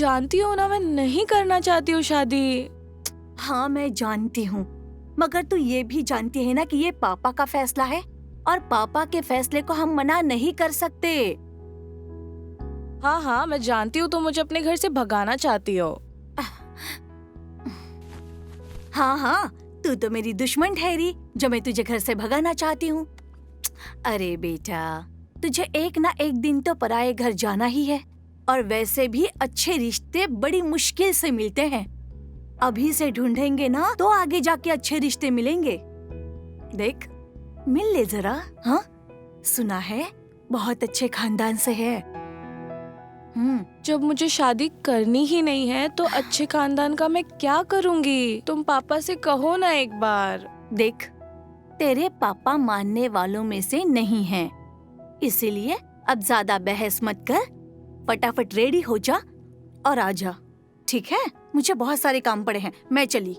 जानती हो ना, मैं नहीं करना चाहती हूँ शादी। हाँ मैं जानती हूँ, मगर तू ये भी जानती है ना कि ये पापा का फैसला है और पापा के फैसले को हम मना नहीं कर सकते। हाँ हाँ मैं जानती हूँ, तुम मुझे अपने घर से भगाना चाहती हो। हाँ हाँ, तू तो मेरी दुश्मन ठहरी जो मैं तुझे घर से भगाना चाहती हूँ। अरे बेटा, तुझे एक ना एक दिन तो पराये घर जाना ही है, और वैसे भी अच्छे रिश्ते बड़ी मुश्किल से मिलते हैं। अभी से ढूंढेंगे ना तो आगे जाके अच्छे रिश्ते मिलेंगे। देख, मिल ले जरा। हाँ, सुना है बहुत अच्छे खानदान से है। जब मुझे शादी करनी ही नहीं है तो अच्छे खानदान का मैं क्या करूँगी? तुम पापा से कहो ना एक बार। देख, तेरे पापा मानने वालों में से नहीं हैं, इसीलिए अब ज्यादा बहस मत कर, फटाफट रेडी हो जा और आ जा, ठीक है? मुझे बहुत सारे काम पड़े हैं, मैं चली।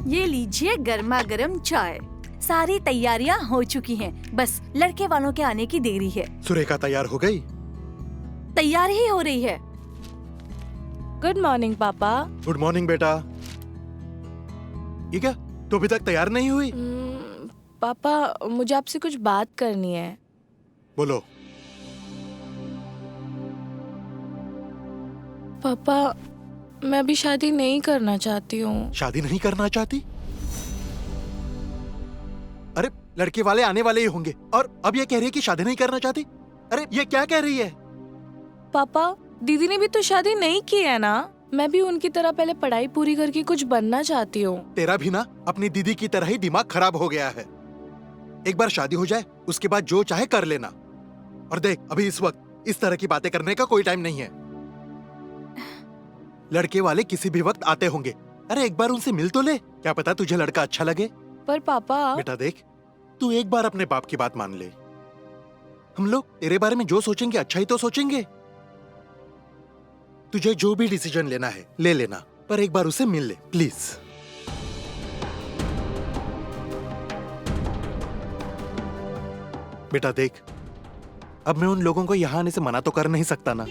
ये लीजिए गर्मा गर्म चाय। सारी तैयारियां हो चुकी हैं, बस लड़के वालों के आने की देरी है। सुरेखा तैयार हो गई? तैयार ही हो रही है। गुड मॉर्निंग पापा। गुड मॉर्निंग बेटा। ये क्या, तू अभी तक तैयार नहीं हुई? पापा मुझे आपसे कुछ बात करनी है। बोलो। पापा मैं अभी शादी नहीं करना चाहती हूँ। शादी नहीं करना चाहती? अरे लड़के वाले आने वाले ही होंगे और अब ये कह रही है कि शादी नहीं करना चाहती? अरे ये क्या कह रही है? पापा दीदी ने भी तो शादी नहीं की है ना। मैं भी उनकी तरह पहले पढ़ाई पूरी करके कुछ बनना चाहती हूँ। तेरा भी ना अपनी दीदी की तरह ही दिमाग खराब हो गया है। एक बार शादी हो जाए उसके बाद जो चाहे कर लेना। और देख, अभी इस वक्त इस तरह की बातें करने का कोई टाइम नहीं है। लड़के वाले किसी भी वक्त आते होंगे। अरे एक बार उनसे मिल तो ले, क्या पता तुझे लड़का अच्छा लगे। पर पापा। बेटा देख, तू एक बार अपने बाप की बात मान ले। हम लोग तेरे बारे में जो सोचेंगे अच्छा ही तो सोचेंगे। तुझे जो भी डिसीजन लेना है ले लेना, पर एक बार उसे मिल ले प्लीज। बेटा देख, अब मैं उन लोगों को यहाँ आने से मना तो कर नहीं सकता ना।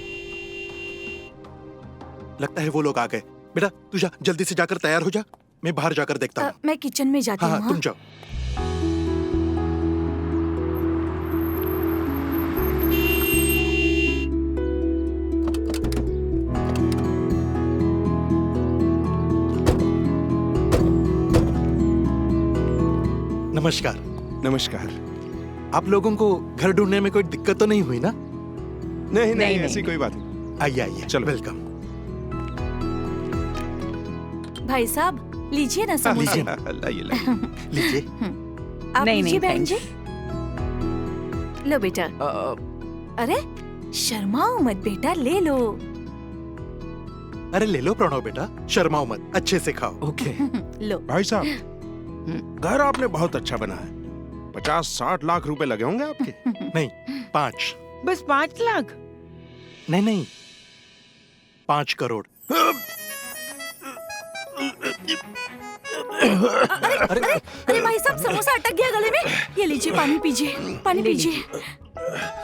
लगता है वो लोग आ गए। बेटा तू जा, जल्दी से जाकर तैयार हो जा, मैं बाहर जाकर देखता हूँ। मैं किचन में जाती हूँ। हाँ तुम जाओ। नमस्कार। नमस्कार। आप लोगों को घर ढूंढने में कोई दिक्कत तो नहीं हुई ना? नहीं, ऐसी कोई बात नहीं। आइए आइए, चलो। वेलकम। भाई साहब लीजिए ना समोसे। लाइए। लीजिए। आप नहीं, लीजिए बहन thanks। जी। लो बेटा। अरे शर्माओ मत बेटा, ले लो। अरे ले लो प्रणव बेटा, शर्माओ मत, अच्छे से खाओ। ओके। लो। भाई साहब, घर आपने बहुत अच्छा बना है। 50-60 लाख रुपए लगे होंगे आपके। नहीं, 5। बस 5 लाख? नहीं, 5 करोड़। अरे भाई साहब, समोसा अटक गया गले में। ये लीजिए, पानी पीजिए, पानी पीजिए।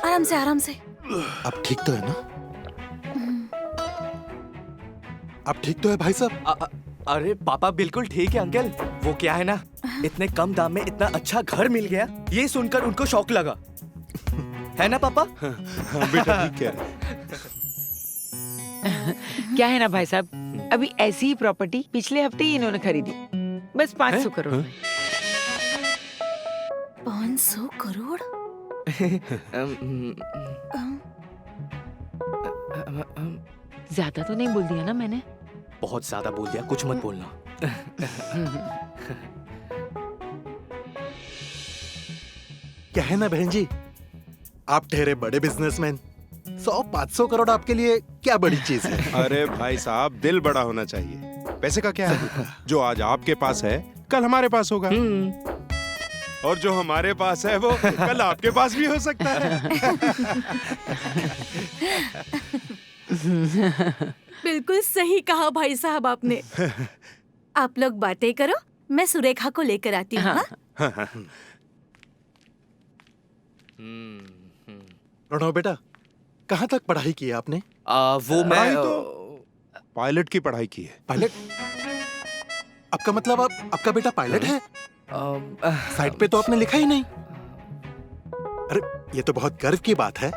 आराम से, आराम से। अब ठीक तो है ना? अब ठीक तो है भाई साहब? अरे पापा बिल्कुल ठीक है अंकल। वो क्या है ना, इतने कम दाम में इतना अच्छा घर मिल गया, ये सुनकर उनको शौक लगा। है ना पापा? हाँ, बेटा ठीक है। क्या है ना भाई साहब, अभी ऐसी ही प्रॉपर्टी पिछले हफ्ते ही इन्होंने खरीदी, बस 500 करोड़ में। 500 करोड़? ज्यादा तो नहीं बोल दिया ना मैंने? बहुत ज्यादा बोल दिया, कुछ मत बोलना। क्या है ना बहन जी, आप ठहरे बड़े बिजनेसमैन, 100-500 करोड़ आपके लिए क्या बड़ी चीज है? अरे भाई साहब, दिल बड़ा होना चाहिए। पैसे का क्या है, जो आज आपके पास है कल हमारे पास होगा, और जो हमारे पास है वो कल आपके पास भी हो सकता है। बिल्कुल सही कहा भाई साहब आपने। आप लोग बातें करो, मैं सुरेखा को लेकर आती हूँ। हाँ। हाँ? प्रणव बेटा, कहाँ तक पढ़ाई की है आपने? वो मैं पढ़ाई तो पायलट की पढ़ाई की है। पायलट? आपका मतलब आपका बेटा पायलट है? साइट पे तो आपने लिखा ही नहीं। अरे ये तो बहुत गर्व की बात है।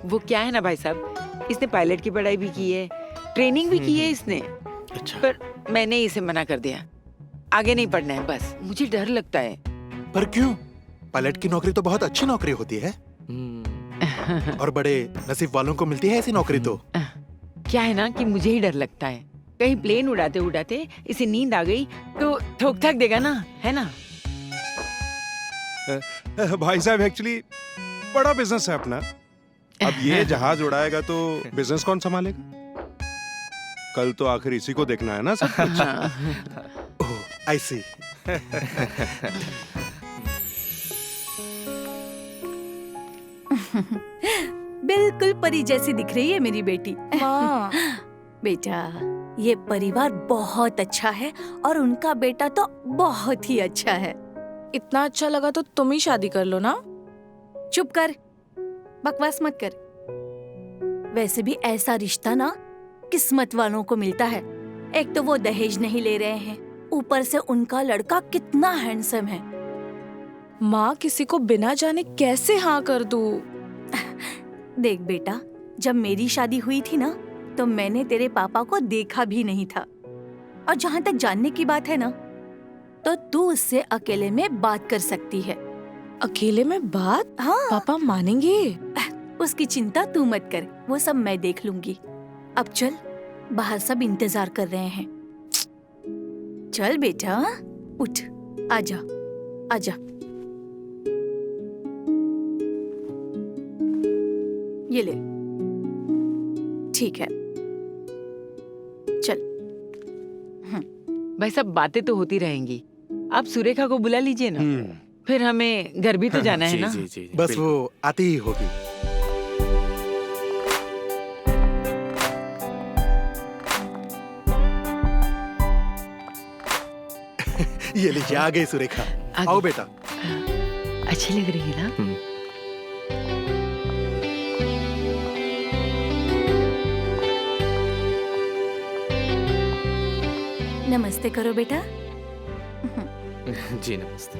वो क्या है ना भाई साहब, इसने पायलट की पढ़ाई भी की है, ट्रेनिंग भी की है इसने, अच्छा, पर मैंने इसे मना कर दिया। आगे नहीं पढ़ना है, बस मुझे डर लगता है। पर क्यों? पायलट की नौकरी तो बहुत अच्छी नौकरी होती है और बड़े नसीब वालों को मिलती है ऐसी नौकरी तो। क्या है ना कि मुझे ही डर लगता है, कहीं प्लेन उड़ाते उड़ाते इसे नींद आ गई तो ठोक ठाक देगा ना, है ना? भाई साहब एक्चुअली बड़ा बिजनेस है अपना। अब ये जहाज उड़ाएगा तो बिजनेस कौन संभालेगा? कल तो आखिर इसी को देखना है ना सब कुछ। ओह, आई सी। बिल्कुल परी जैसी दिख रही है मेरी बेटी। माँ, बेटा, ये परिवार बहुत अच्छा है और उनका बेटा तो बहुत ही अच्छा है। इतना अच्छा लगा तो तुम ही शादी कर लो ना। चुप कर, बकवास मत कर। वैसे भी ऐसा रिश्ता ना किस्मत वालों को मिलता है। एक तो वो दहेज नहीं ले रहे हैं, ऊपर से उनका लड़का कितना हैंडसम है। माँ, किसी को बिना जाने कैसे हाँ कर दूँ? देख बेटा, जब मेरी शादी हुई थी ना, तो मैंने तेरे पापा को देखा भी नहीं था। और जहाँ तक जानने की बात है ना, तो तू उससे अकेले में बात कर सकती है। अकेले में बात? हाँ, पापा मानेंगे? उसकी चिंता तू मत कर, वो सब मैं देख लूंगी। अब चल, बाहर सब इंतजार कर रहे हैं। चल बेटा, उठ, आजा, आजा। ये ले, ठीक है, चल। भाई साहब बातें तो होती रहेंगी, आप सुरेखा को बुला लीजिए ना, फिर हमें घर भी तो जाना है जी, ना। जी, जी, बस बिल्कुल। वो आती ही होगी। ये लीजिए, आ गई सुरेखा। आ आओ गई। बेटा। अच्छी लग रही है ना? नमस्ते करो बेटा। जी नमस्ते।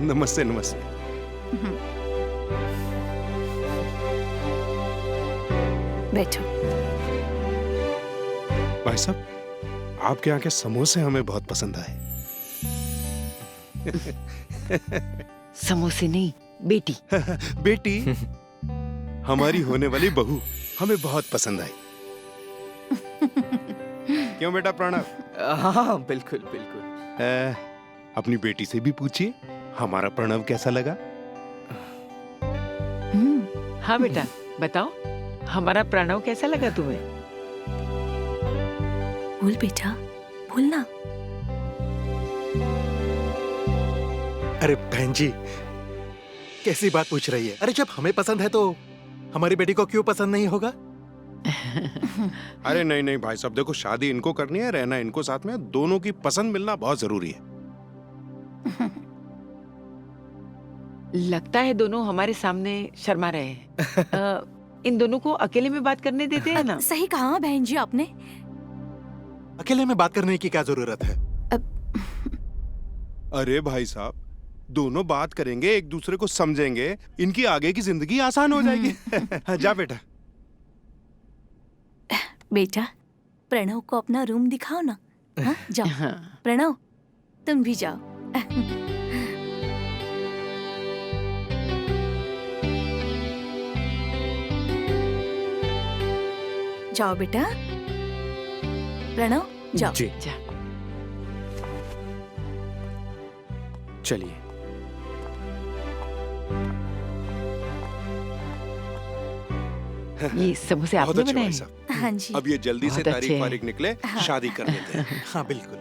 नमस्ते नमस्ते। बैठो। भाई साहब, आपके यहाँ के समोसे हमें बहुत पसंद आए। समोसे नहीं, बेटी। बेटी, हमारी होने वाली बहू हमें बहुत पसंद आई। क्यों बेटा प्रणव? हाँ बिल्कुल बिल्कुल। अपनी बेटी से भी पूछिए हमारा प्रणव कैसा लगा। हाँ बेटा, बताओ हमारा प्रणव कैसा लगा तुम्हें? बोल बेटा, बोलना। अरे बहन जी, कैसी बात पूछ रही है? अरे जब हमें पसंद है तो हमारी बेटी को क्यों पसंद नहीं होगा? अरे नहीं नहीं भाई साहब, देखो शादी इनको करनी है, रहना इनको साथ में, दोनों की पसंद मिलना बहुत जरूरी है। लगता है दोनों हमारे सामने शर्मा रहे हैं। इन दोनों को अकेले में बात करने देते हैं ना? सही कहा बहन जी आपने। अकेले में बात करने की क्या जरूरत है? अरे भाई साहब, दोनों बात करेंगे, एक दूसरे को समझेंगे, इनकी आगे की जिंदगी आसान हो जाएगी। जा बेटा। बेटा, प्रणव को अपना रूम दिखाओ ना। हाँ, जाओ। हाँ। प्रणव, तुम भी जाओ। जाओ बेटा। प्रणव, जाओ। जी जा। चलिए। ये समोसे बहुत आपने अच्छे बनाए भाई हैं? साहब। हाँ जी। अब ये जल्दी से बहुत अच्छे तारीख हैं। वारीख निकले, शादी कर लेते हैं। हाँ बिल्कुल।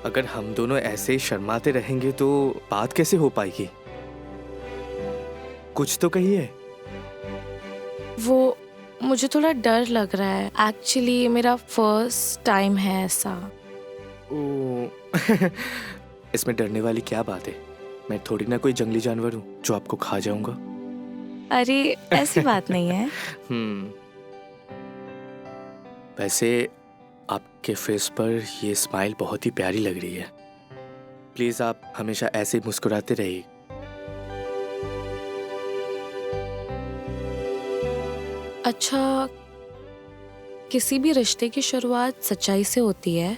अगर हम दोनों ऐसे शर्माते रहेंगे तो बात कैसे हो पाएगी? कुछ तो कहिए। वो मुझे थोड़ा डर लग रहा है। एक्चुअली मेरा फर्स्ट टाइम है ऐसा। ओ इसमें डरने वाली क्या बात है? मैं थोड़ी ना कोई जंगली जानवर हूँ जो आपको खा जाऊंगा। अरे ऐसी बात नहीं है। वैसे आपके फेस पर ये स्माइल बहुत ही प्यारी लग रही है। प्लीज आप हमेशा ऐसे ही मुस्कुराते रहिए। अच्छा, किसी भी रिश्ते की शुरुआत सच्चाई से होती है,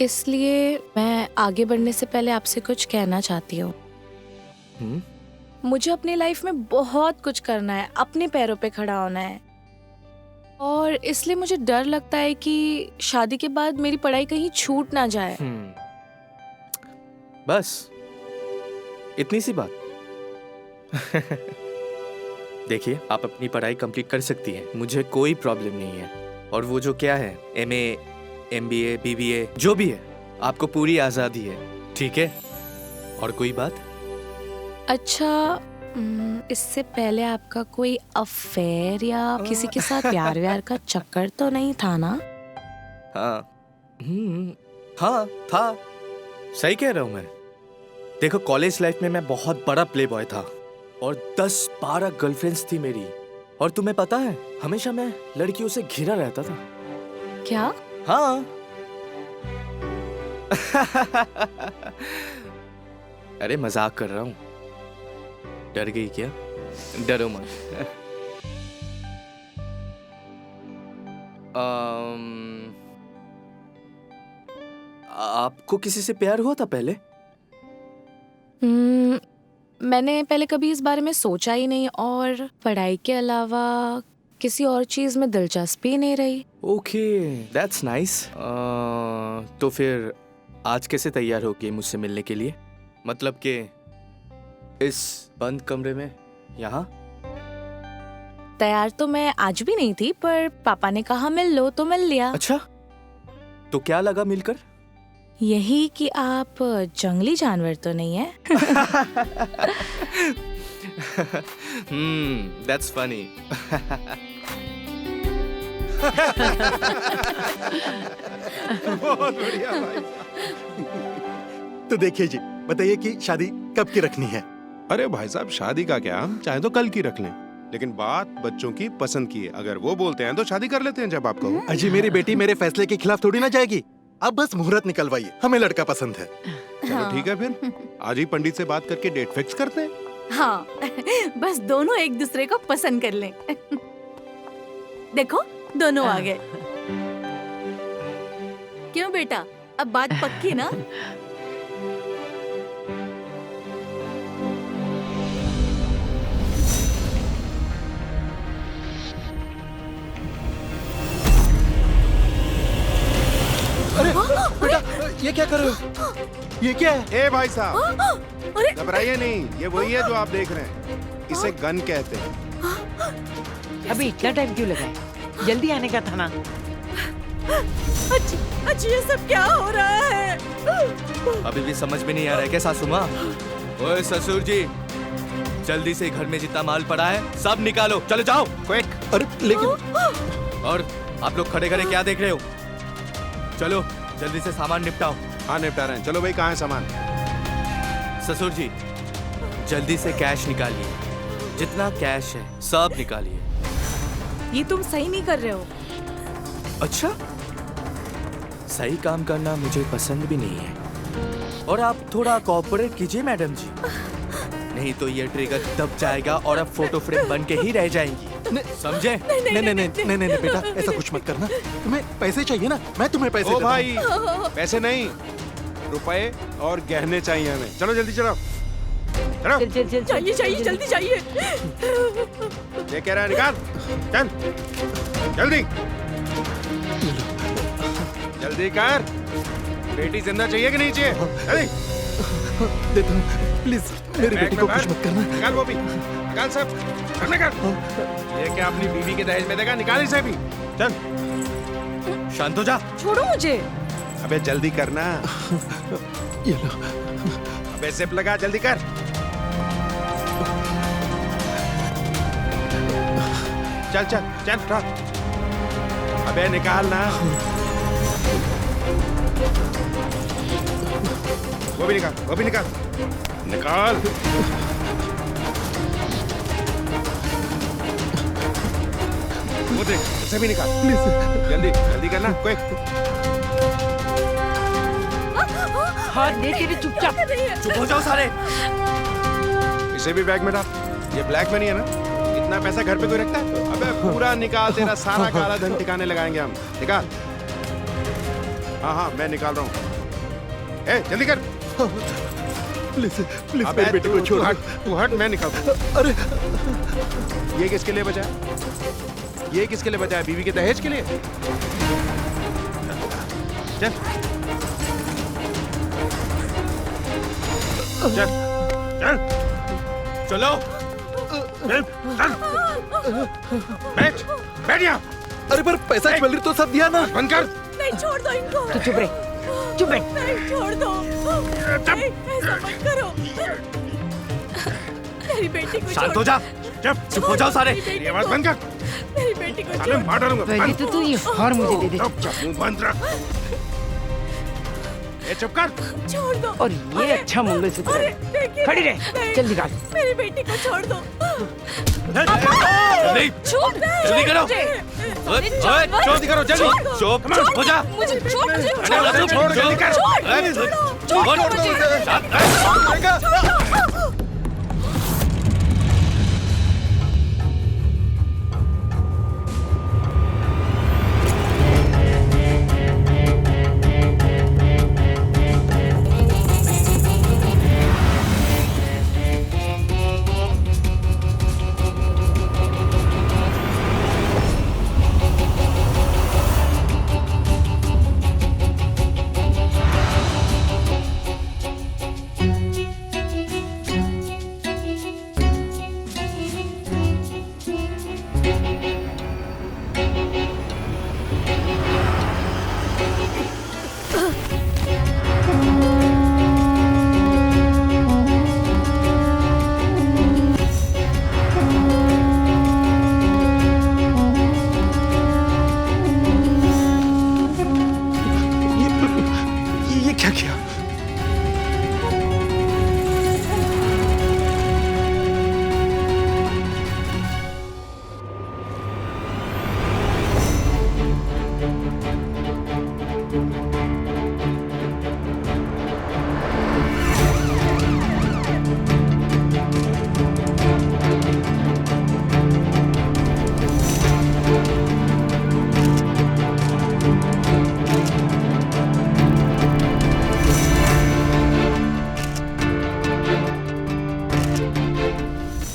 इसलिए मैं आगे बढ़ने से पहले आपसे कुछ कहना चाहती हूँ। मुझे अपनी लाइफ में बहुत कुछ करना है, अपने पैरों पे खड़ा होना है, और इसलिए मुझे डर लगता है कि शादी के बाद मेरी पढ़ाई कहीं छूट ना जाए। बस इतनी सी बात। देखिए, आप अपनी पढ़ाई कंप्लीट कर सकती हैं, मुझे कोई प्रॉब्लम नहीं है। और वो जो क्या है, MA, MBA, BBA जो भी है, आपको पूरी आजादी है, ठीक है? और कोई बात? अच्छा, इससे पहले आपका कोई अफेयर या किसी के साथ प्यार व्यार का चक्कर तो नहीं था ना? हाँ था। सही कह रहा हूँ मैं। देखो, कॉलेज लाइफ में मैं बहुत बड़ा प्ले बॉय था और 10-12 गर्लफ्रेंड्स थी मेरी। और तुम्हें पता है, हमेशा मैं लड़कियों से घिरा रहता था। क्या? हाँ। अरे मजाक कर रहा हूँ। डर गई क्या? डरो मत। आपको किसी से प्यार हुआ था पहले? मैंने पहले कभी इस बारे में सोचा ही नहीं, और पढ़ाई के अलावा किसी और चीज में दिलचस्पी नहीं रही। Okay, that's nice. तो फिर आज कैसे तैयार हो गई मुझसे मिलने के लिए? मतलब कि इस बंद कमरे में, यहाँ? तैयार तो मैं आज भी नहीं थी, पर पापा ने कहा मिल लो तो मिल लिया। अच्छा, तो क्या लगा मिलकर? यही कि आप जंगली जानवर तो नहीं है। That's funny. बहुत बढ़िया भाई। तो देखिए जी, बताइए कि शादी कब की रखनी है? अरे भाई साहब, शादी का क्या, हम चाहे तो कल की रख लें, लेकिन बात बच्चों की पसंद की है। अगर वो बोलते हैं तो शादी कर लेते हैं जब आप कहो। अजी, मेरी बेटी मेरे फैसले के खिलाफ थोड़ी ना जाएगी। अब बस मुहूर्त निकलवाइए, हमें लड़का पसंद है। चलो ठीक है, फिर आज ही पंडित से बात करके डेट फिक्स करते हैं। हाँ, बस दोनों एक दूसरे को पसंद कर लें। देखो, दोनों आ गए। क्यों बेटा, अब बात पक्की ना? अरे बेटा, ये क्या कर रहे हो? ये क्या है? ए भाई साहब, अरे घबराइए नहीं, ये वही है जो आप देख रहे हैं। इसे गन कहते हैं। अभी इतना टाइम क्यों लगा है? जल्दी आने का था ना। अच्छी, ये सब क्या हो रहा है? अभी भी समझ में नहीं आ रहा है क्या सासू माँ? ओए ससुर जी, जल्दी से घर में जितना माल पड़ा है सब निकालो, चलो जाओ, क्विक। अरे लेकिन और आप लोग खड़े खड़े क्या देख रहे हो? चलो जल्दी से सामान निपटाओ। हाँ, निपटा रहे हैं। चलो भाई, कहाँ है सामान? ससुर जी, जल्दी से कैश निकालिए, जितना कैश है सब निकालिए। ये तुम सही नहीं कर रहे हो। अच्छा, सही काम करना मुझे पसंद भी नहीं है। और आप थोड़ा कोऑपरेट कीजिए मैडम जी, नहीं तो ये ट्रिगर दब जाएगा और अब फोटो फ्रेम बन के ही रह जाएंगी, समझे? नहीं बेटा, ऐसा कुछ मत करना। तुम्हें पैसे चाहिए ना, मैं तुम्हें पैसे ओ देता हूं। भाई, पैसे नहीं, रुपए और गहने चाहिए हमें। चलो जल्दी चलो, चलो। चल चल चल चाहिए चाहिए, जल्दी चाहिए। ये कह रहा है, निकाल, चल जल्दी जल्दी कर। बेटी जिंदा चाहिए कि नहीं चाहिए? जल्दी देता हूं, प्लीज मेरी बैग बेटी में को भर। कुछ मत करना। निकाल वो भी, निकाल सब, सब निकाल। ये क्या अपनी बीवी के दहेज में देगा? निकाल इसे भी, चल। शांत हो जा। छोड़ो मुझे। अबे जल्दी करना। ये लो। अबे जिप लगा, जल्दी कर। चल चल चल उठा। अबे निकाल ना। वो भी निकाल, वो भी निकाल। निकाल। वो देख, उसे भी निकाल। प्लीज जल्दी जल्दी करना, क्विक। हाथ दे तेरे चुपचाप। चुप हो जाओ सारे। इसे भी बैग में डाल। ये ब्लैक मनी है ना? इतना पैसा घर पे कोई रखता है? अबे पूरा निकाल, तेरा सारा काला धन ठिकाने लगाएंगे हम। निकाल। हाँ हाँ मैं निकाल रहा हूँ। ए जल्दी कर। प्लीज प्लीज अबे मेरे बेटे को छोड़। तू हट, मैं निकालता हूँ। अरे ये किसके लिए बचा है? ये किसके लिए बचा है? बीवी के दहेज के लिए? चल चल चल चलो। चल चल। बैठ बैठ यहाँ। अरे पर पैसा ज्वेलरी तो सब दिया ना। बंद कर। नहीं, छोड़ दो इनको। तू चुप रहे, चुप रहे। नहीं, छोड़ दो। नहीं, ऐसा मत करो। मेरी बेटी को शांत छोड़ हो जा। चुप हो जाओ सारे। ये आवाज बंद कर। मेरी बेटी को साले छोड़। मार डालूंगा। पहले बंद। तो तू ये हार मुझे दे दे। चुप मुंह बंद रख। ए चुप कर। छोड़ दो। और ये अच्छा मंगलसूत्र अरे, है। देखिए। खड़ी रहे, नहीं, चल निकाल। मेरी बेटी को छोड़ दो। जल्दी जल्दी करो। जल्दी करो जल्दी। चुप हो जा। मुझे छोड़ दो। छोड़ जल्दी कर। ये क्या किया?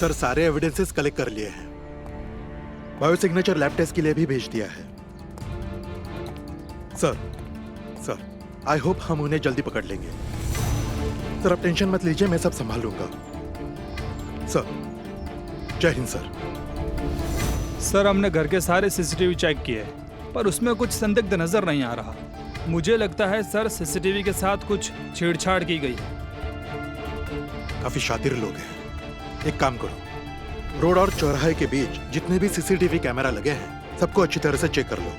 सर सारे एविडेंसेस कलेक्ट कर लिए हैं। बायो सिग्नेचर लैब टेस्ट के लिए भी भेज दिया है। सर आई होप हम उन्हें जल्दी पकड़ लेंगे। सर आप टेंशन मत लीजिए, मैं सब संभाल लूंगा। सर जय हिंद सर। सर हमने घर के सारे सीसीटीवी चेक किए पर उसमें कुछ संदिग्ध नजर नहीं आ रहा। मुझे लगता है सर सीसीटीवी के साथ कुछ छेड़छाड़ की गई है। काफी शातिर लोग हैं। एक काम करो, रोड और चौराहे के बीच जितने भी सीसीटीवी कैमरा लगे हैं सबको अच्छी तरह से चेक कर लो।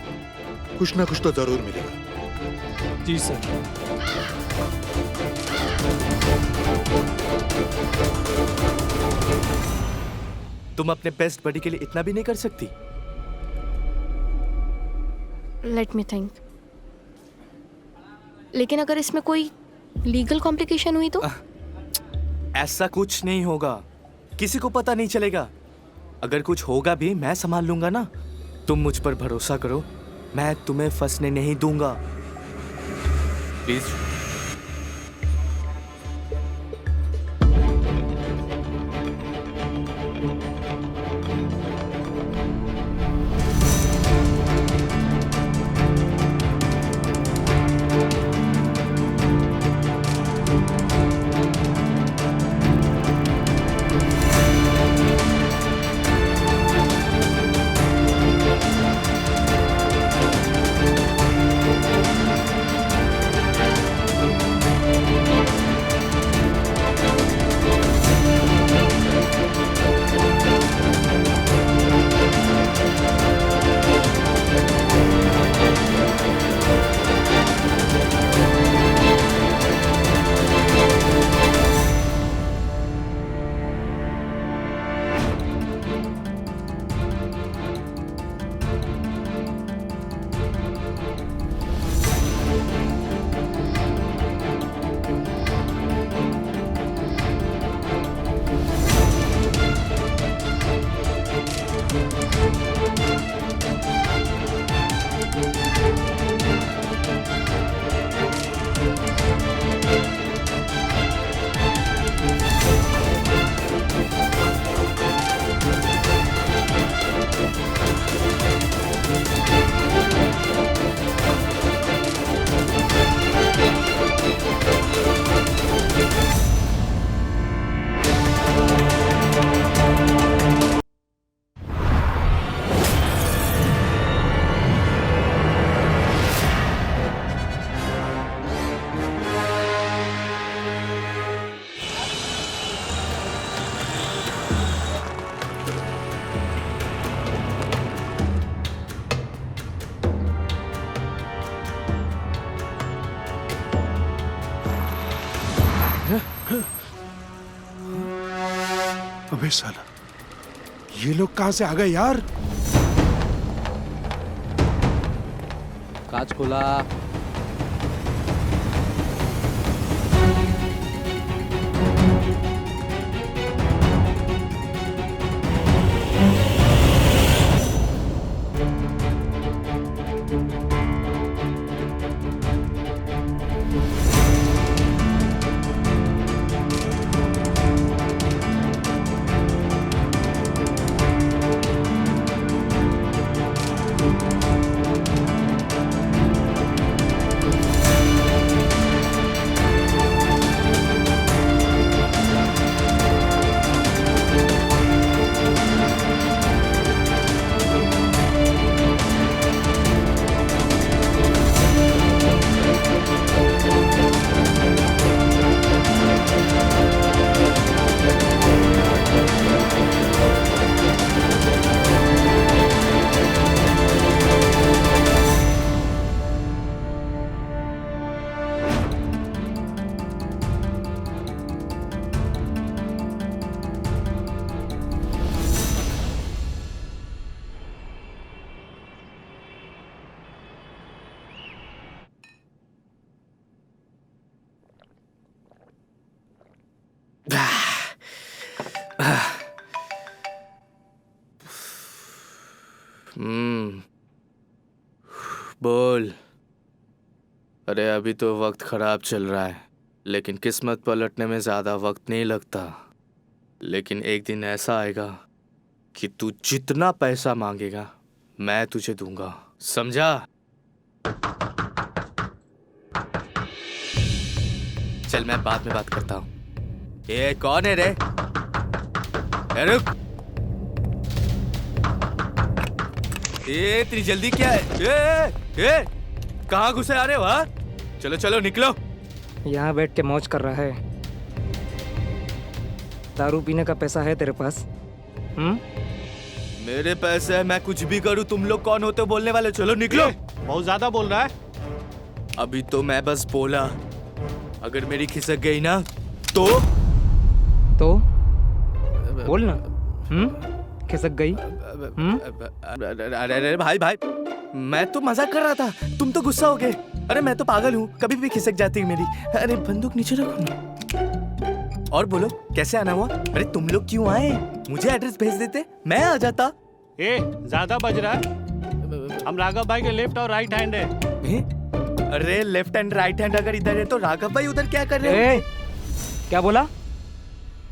कुछ ना कुछ तो जरूर मिलेगा। जी सर। तुम अपने बेस्ट बडी के लिए इतना भी नहीं कर सकती? Let me think. लेकिन अगर इसमें कोई लीगल कॉम्प्लिकेशन हुई तो? ऐसा कुछ नहीं होगा, किसी को पता नहीं चलेगा। अगर कुछ होगा भी मैं संभाल लूंगा ना। तुम मुझ पर भरोसा करो, मैं तुम्हें फंसने नहीं दूंगा। प्लीज। अबे साला, ये लोग कहां से आ गए यार? कांच खोला। बोल। अरे अभी तो वक्त खराब चल रहा है, लेकिन किस्मत पलटने में ज्यादा वक्त नहीं लगता। लेकिन एक दिन ऐसा आएगा कि तू जितना पैसा मांगेगा मैं तुझे दूंगा, समझा? चल मैं बाद में बात करता हूँ। ये कौन है रे? रुक। तेरी जल्दी क्या है? कहाँ घुसे आ रहे हो? हाँ? चलो चलो निकलो। यहाँ बैठ के मौज कर रहा है। दारू पीने का पैसा है तेरे पास? मेरे पैसे है, मैं कुछ भी करूँ। तुम लोग कौन होते हो बोलने वाले? चलो निकलो। बहुत ज्यादा बोल रहा है। अभी तो मैं बस बोला, अगर मेरी खिसक गई ना तो बोल ना। खिसक गई? अरे भाई मैं तो मजाक कर रहा था, तुम तो गुस्सा हो गए। अरे मैं तो पागल हूँ, कभी भी खिसक जाती है मेरी। अरे बंदूक नीचे रखो। और बोलो कैसे आना हुआ? अरे तुम लोग क्यों आए? मुझे एड्रेस भेज देते, मैं आ जाता। ज्यादा बज रहा है। हम राघव भाई के लेफ्ट और राइट हैंड है। अरे लेफ्ट हैंड राइट हैंड अगर इधर है तो राघव भाई उधर क्या कर रहे हो? क्या बोला?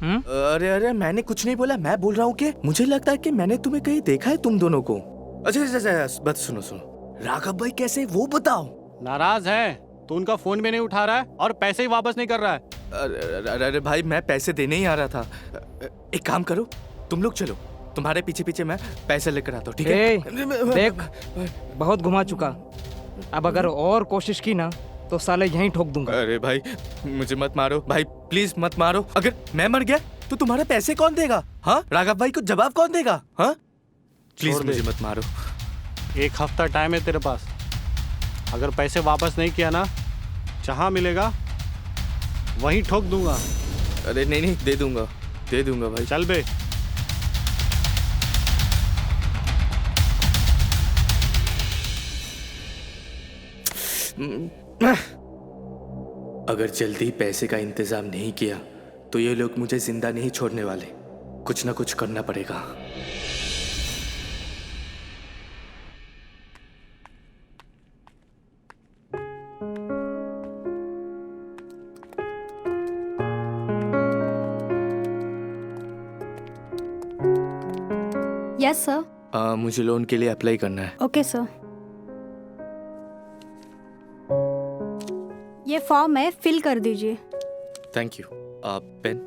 अरे मैंने कुछ नहीं बोला। मैं बोल रहा हूँ कि मुझे लगता है कि मैंने तुम्हें कहीं देखा है, तुम दोनों को। अच्छा बस सुनो। राघव भाई कैसे, वो बताओ। नाराज है तो उनका फोन भी नहीं उठा रहा है और पैसे ही वापस नहीं कर रहा है। अरे भाई मैं पैसे देने ही आ रहा था। एक काम करो, तुम लोग चलो, तुम्हारे पीछे पीछे मैं पैसे लेकर आता हूँ, ठीक है? देख, बहुत घुमा चुका। अब अगर और कोशिश की ना तो साले यहीं ठोक दूंगा। अरे भाई मुझे मत मारो भाई, प्लीज मत मारो। अगर मैं मर गया तो तुम्हारे पैसे कौन देगा? हाँ, राघव भाई को जवाब कौन देगा? हाँ प्लीज मुझे मत मारो। 1 हफ्ता टाइम है तेरे पास। अगर पैसे वापस नहीं किया ना, जहाँ मिलेगा वहीं ठोक दूंगा। अरे नहीं दे दूंगा भाई। चल बे। अगर जल्दी पैसे का इंतजाम नहीं किया तो ये लोग मुझे जिंदा नहीं छोड़ने वाले। कुछ ना कुछ करना पड़ेगा। Yes sir. मुझे लोन के लिए अप्लाई करना है। Okay sir. ये फॉर्म है, फिल कर दीजिए। Thank you. पेन?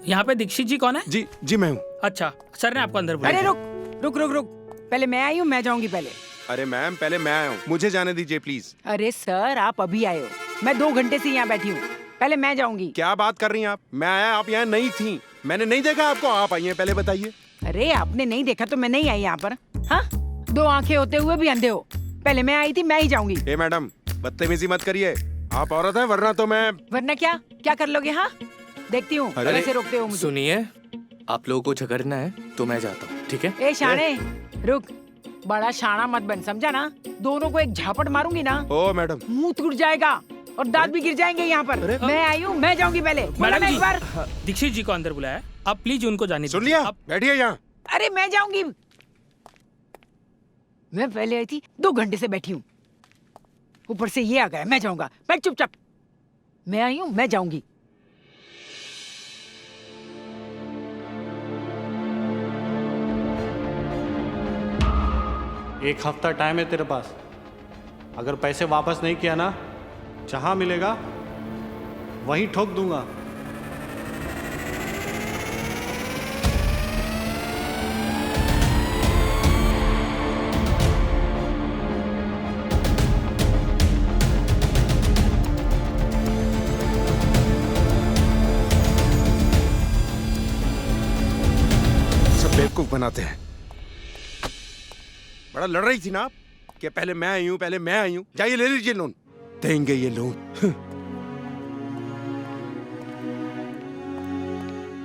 यहाँ पे दीक्षित जी कौन है? जी मैं हूँ। अच्छा, सर ने आपको अंदर बुलाया। अरे रुक। पहले मैं आई हूँ, मैं जाऊंगी पहले। अरे मैम पहले मैं आया हूँ, मुझे जाने दीजिए प्लीज। अरे सर आप अभी आए हो, मैं 2 घंटे से यहाँ बैठी हूँ, पहले मैं जाऊंगी। क्या बात कर रही हैं आप? मैं आया, आप यहाँ नहीं थी। मैंने नहीं देखा आपको, आप आई हैं, पहले बताइए। अरे आपने नहीं देखा तो मैं नहीं आई यहाँ पर। हाँ, 2 आंखें होते हुए भी अंधे हो। पहले मैं आई थी, मैं ही जाऊंगी। ए मैडम, बदतमीजी मत करिए, आप औरत हैं, वरना तो मैं। वरना क्या क्या कर लोगे? हाँ, देखती हूँ कैसे रोकते हो मुझे। सुनिए, आप लोगों को झगड़ना है तो मैं जाता हूँ, ठीक है? ए शाणे, रुक, बड़ा शाना मत बन, समझा ना? दोनों को एक झापट मारूंगी ना, ओ मैडम, मुंह टूट जाएगा और दांत भी गिर जाएंगे यहाँ पर। मैं आई हूँ, मैं जाऊंगी पहले। बोला ना एक बार। दीक्षित जी को अंदर बुलाया, आप प्लीज उनको जाने सुन लिया? बैठिए यहाँ। अरे मैं जाऊंगी, मैं पहले आई थी, 2 घंटे से बैठी हूँ, ऊपर से ये आ गया। मैं जाऊंगा, बैठ चुपचाप। मैं आई हूँ, मैं जाऊंगी। एक हफ्ता टाइम है तेरे पास, अगर पैसे वापस नहीं किया ना, जहां मिलेगा वहीं ठोक दूंगा। सब बेवकूफ बनाते हैं। बड़ा लड़ रही थी ना आप कि पहले मैं आई हूँ, पहले मैं आई हूँ। जाइए ले लीजिए लोन, देंगे ये लोन।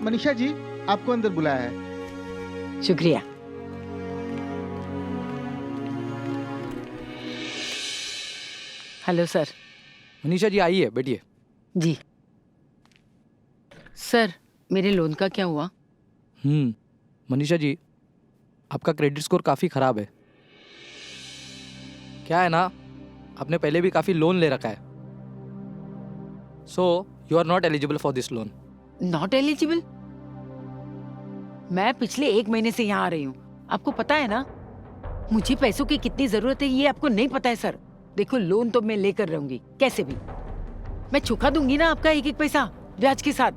मनीषा जी, आपको अंदर बुलाया है। शुक्रिया। Hello sir. मनीषा जी आइए, बैठिए। जी सर, मेरे लोन का क्या हुआ? मनीषा जी, आपका क्रेडिट स्कोर काफ़ी ख़राब है। क्या है ना, आपने पहले भी काफ़ी लोन ले रखा है, so you are not eligible for this loan. Not eligible? मैं पिछले 1 महीने से यहाँ आ रही हूँ, आपको पता है ना मुझे पैसों की कितनी जरूरत है, ये आपको नहीं पता है सर। देखो, लोन तो मैं लेकर रहूंगी कैसे भी, मैं चुका दूंगी ना आपका 1-1 पैसा ब्याज के साथ।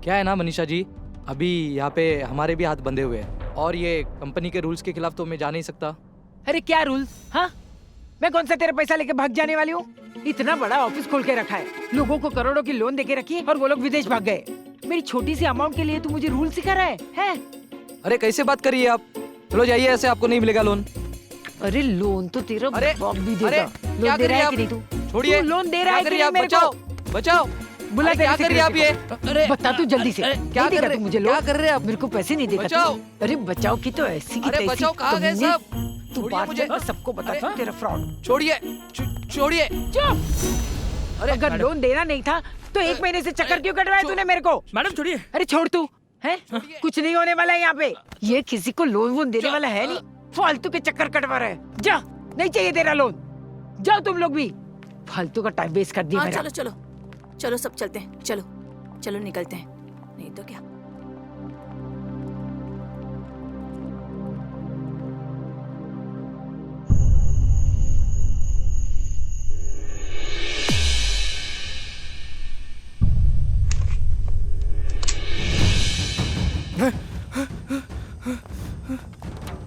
क्या है ना मनीषा जी, अभी यहाँ पे हमारे भी हाथ बंधे हुए हैं और ये कंपनी के रूल्स के खिलाफ तो मैं जा नहीं सकता। अरे क्या रूल? हाँ, मैं कौन सा तेरा पैसा लेके भाग जाने वाली हूँ? इतना बड़ा ऑफिस खोल के रखा है, लोगों को करोड़ों की लोन देके रखी है और वो लोग विदेश भाग गए। मेरी छोटी सी अमाउंट के लिए तू मुझे रूल सिखा रहा है? अरे कैसे बात करिए आप, चलो जाइए, ऐसे आपको नहीं मिलेगा लोन। अरे लोन तो तेरा बाप भी देगा। अरे लोन दे रहा है कि नहीं तू? छोड़िए, लोन दे रहा है कि नहीं मेरे को? बचाओ। बुला, क्या कर रही है आप ये? अरे बता तू जल्दी से, क्या कर रहे? मुझे क्या कर रहे हैं आप? मेरे को पैसे नहीं देगा बचाओ। अरे बचाओ की तो ऐसी की तैसी। बचाओ कहाँ गए सब? तू बात मुझे सबको बताता हूँ तेरा फ्रॉड। छोड़िए, छोड़िए। चुप। अरे अगर लोन देना नहीं था तो 1 महीने से चक्कर क्यों कटवाया तूने मेरे को? मैडम छोड़िए। अरे छोड़ तू, है कुछ नहीं होने वाला है यहाँ पे। ये किसी को लोन वोन देने वाला है नहीं, फालतू के चक्कर कटवा रहा है। जा, नहीं चाहिए तेरा लोन, जाओ तुम लोग भी, फालतू का टाइम वेस्ट कर दिया मेरा। चलो चलो चलो, सब चलते हैं, चलो चलो निकलते हैं, नहीं तो क्या।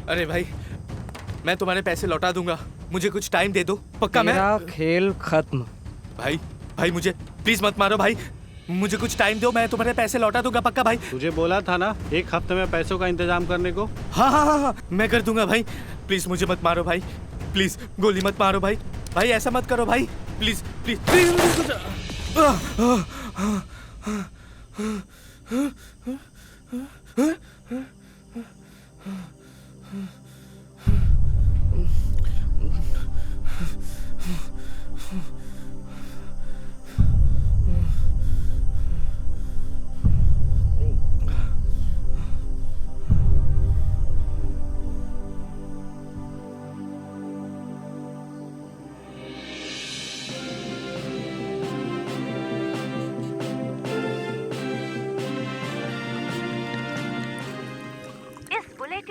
अरे भाई, मैं तुम्हारे पैसे लौटा दूंगा, मुझे कुछ टाइम दे दो, पक्का? मेरा खेल खत्म। भाई मुझे प्लीज मत मारो भाई, मुझे कुछ टाइम दो, मैं तुम्हारे पैसे लौटा दूंगा, पक्का भाई? तुझे बोला था ना 1 हफ्ते में पैसों का इंतजाम करने को। हाँ, मैं कर दूंगा भाई, प्लीज मुझे मत मारो भाई, प्लीज गोली मत मारो भाई, भाई ऐसा मत करो भाई, प्लीज प्लीज प्लीज।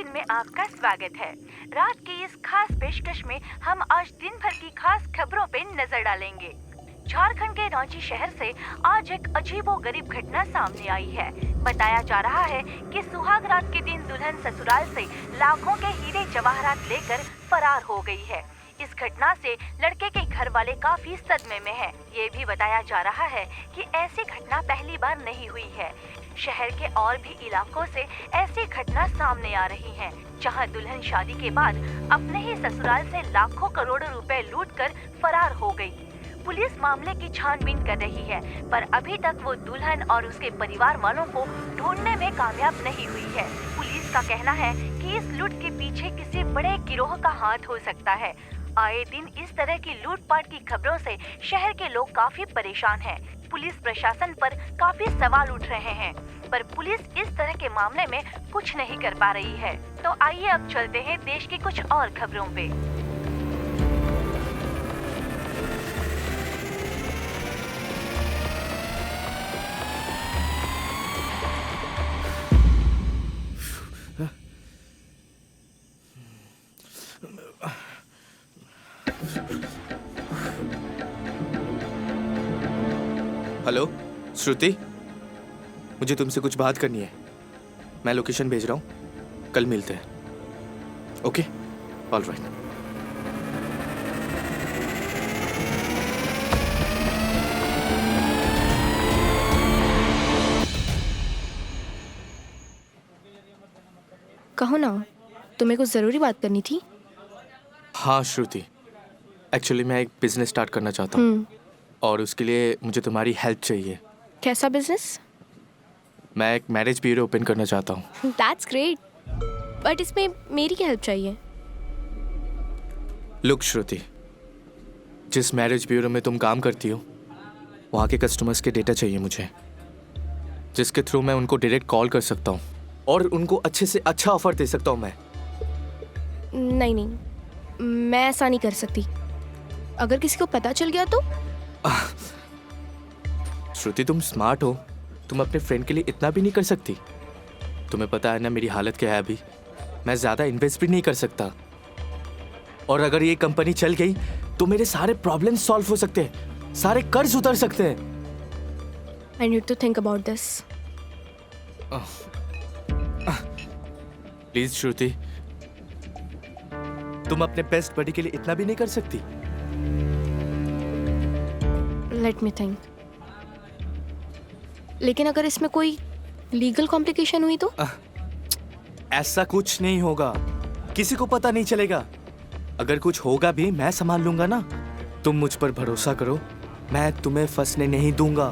में आपका स्वागत है। रात की इस खास पेशकश में हम आज दिन भर की खास खबरों पे नजर डालेंगे। झारखंड के रांची शहर से आज एक अजीबोगरीब घटना सामने आई है। बताया जा रहा है कि सुहाग रात के दिन दुल्हन ससुराल से लाखों के हीरे जवाहरात लेकर फरार हो गई है। इस घटना से लड़के के घर वाले काफी सदमे में हैं। ये भी बताया जा रहा है कि ऐसी घटना पहली बार नहीं हुई है। शहर के और भी इलाकों से ऐसी घटना सामने आ रही हैं, जहां दुल्हन शादी के बाद अपने ही ससुराल से लाखों करोड़ों रुपए लूटकर फरार हो गई। पुलिस मामले की छानबीन कर रही है, पर अभी तक वो दुल्हन और उसके परिवार वालों को ढूंढने में कामयाब नहीं हुई है। पुलिस का कहना है कि इस लूट के पीछे किसी बड़े गिरोह का हाथ हो सकता है। आए दिन इस तरह की लूटपाट की खबरों से शहर के लोग काफी परेशान हैं। पुलिस प्रशासन पर काफी सवाल उठ रहे हैं, पर पुलिस इस तरह के मामले में कुछ नहीं कर पा रही है। तो आइए अब चलते हैं देश की कुछ और खबरों पे। हेलो श्रुति, मुझे तुमसे कुछ बात करनी है। मैं लोकेशन भेज रहा हूँ, कल मिलते हैं। Okay, all right. कहो ना, तुम्हें कुछ ज़रूरी बात करनी थी। हाँ श्रुति, एक्चुअली मैं एक बिजनेस स्टार्ट करना चाहता हूँ और उसके लिए मुझे तुम्हारी हेल्प चाहिए। कैसा बिजनेस? मैं एक मैरिज ब्यूरो ओपन करना चाहता हूँ। दैट्स ग्रेट, बट इसमें मेरी क्या हेल्प चाहिए? लुक श्रुति, जिस मैरिज ब्यूरो में तुम काम करती हो वहाँ के कस्टमर्स के डेटा चाहिए मुझे, जिसके थ्रू मैं उनको डायरेक्ट कॉल कर सकता हूँ और उनको अच्छे से अच्छा ऑफर दे सकता हूँ मैं। नहीं, मैं ऐसा नहीं कर सकती। अगर किसी को पता चल गया तो? श्रुति, तुम स्मार्ट हो, तुम अपने फ्रेंड के लिए इतना भी नहीं कर सकती? तुम्हें पता है ना मेरी हालत क्या है अभी। मैं ज़्यादा इन्वेस्ट भी नहीं कर सकता, और अगर ये कंपनी चल गई तो मेरे सारे प्रॉब्लम सॉल्व हो सकते हैं, सारे कर्ज उतर सकते हैं। I need to think about this. Please Shruti, तुम अपने बेस्ट बडी के लिए इतना भी नहीं कर सकती? Let me think. लेकिन अगर इसमें कोई लीगल कॉम्प्लिकेशन हुई तो? ऐसा कुछ नहीं होगा, किसी को पता नहीं चलेगा। अगर कुछ होगा भी मैं संभाल लूंगा ना। तुम मुझ पर भरोसा करो, मैं तुम्हें फंसने नहीं दूंगा।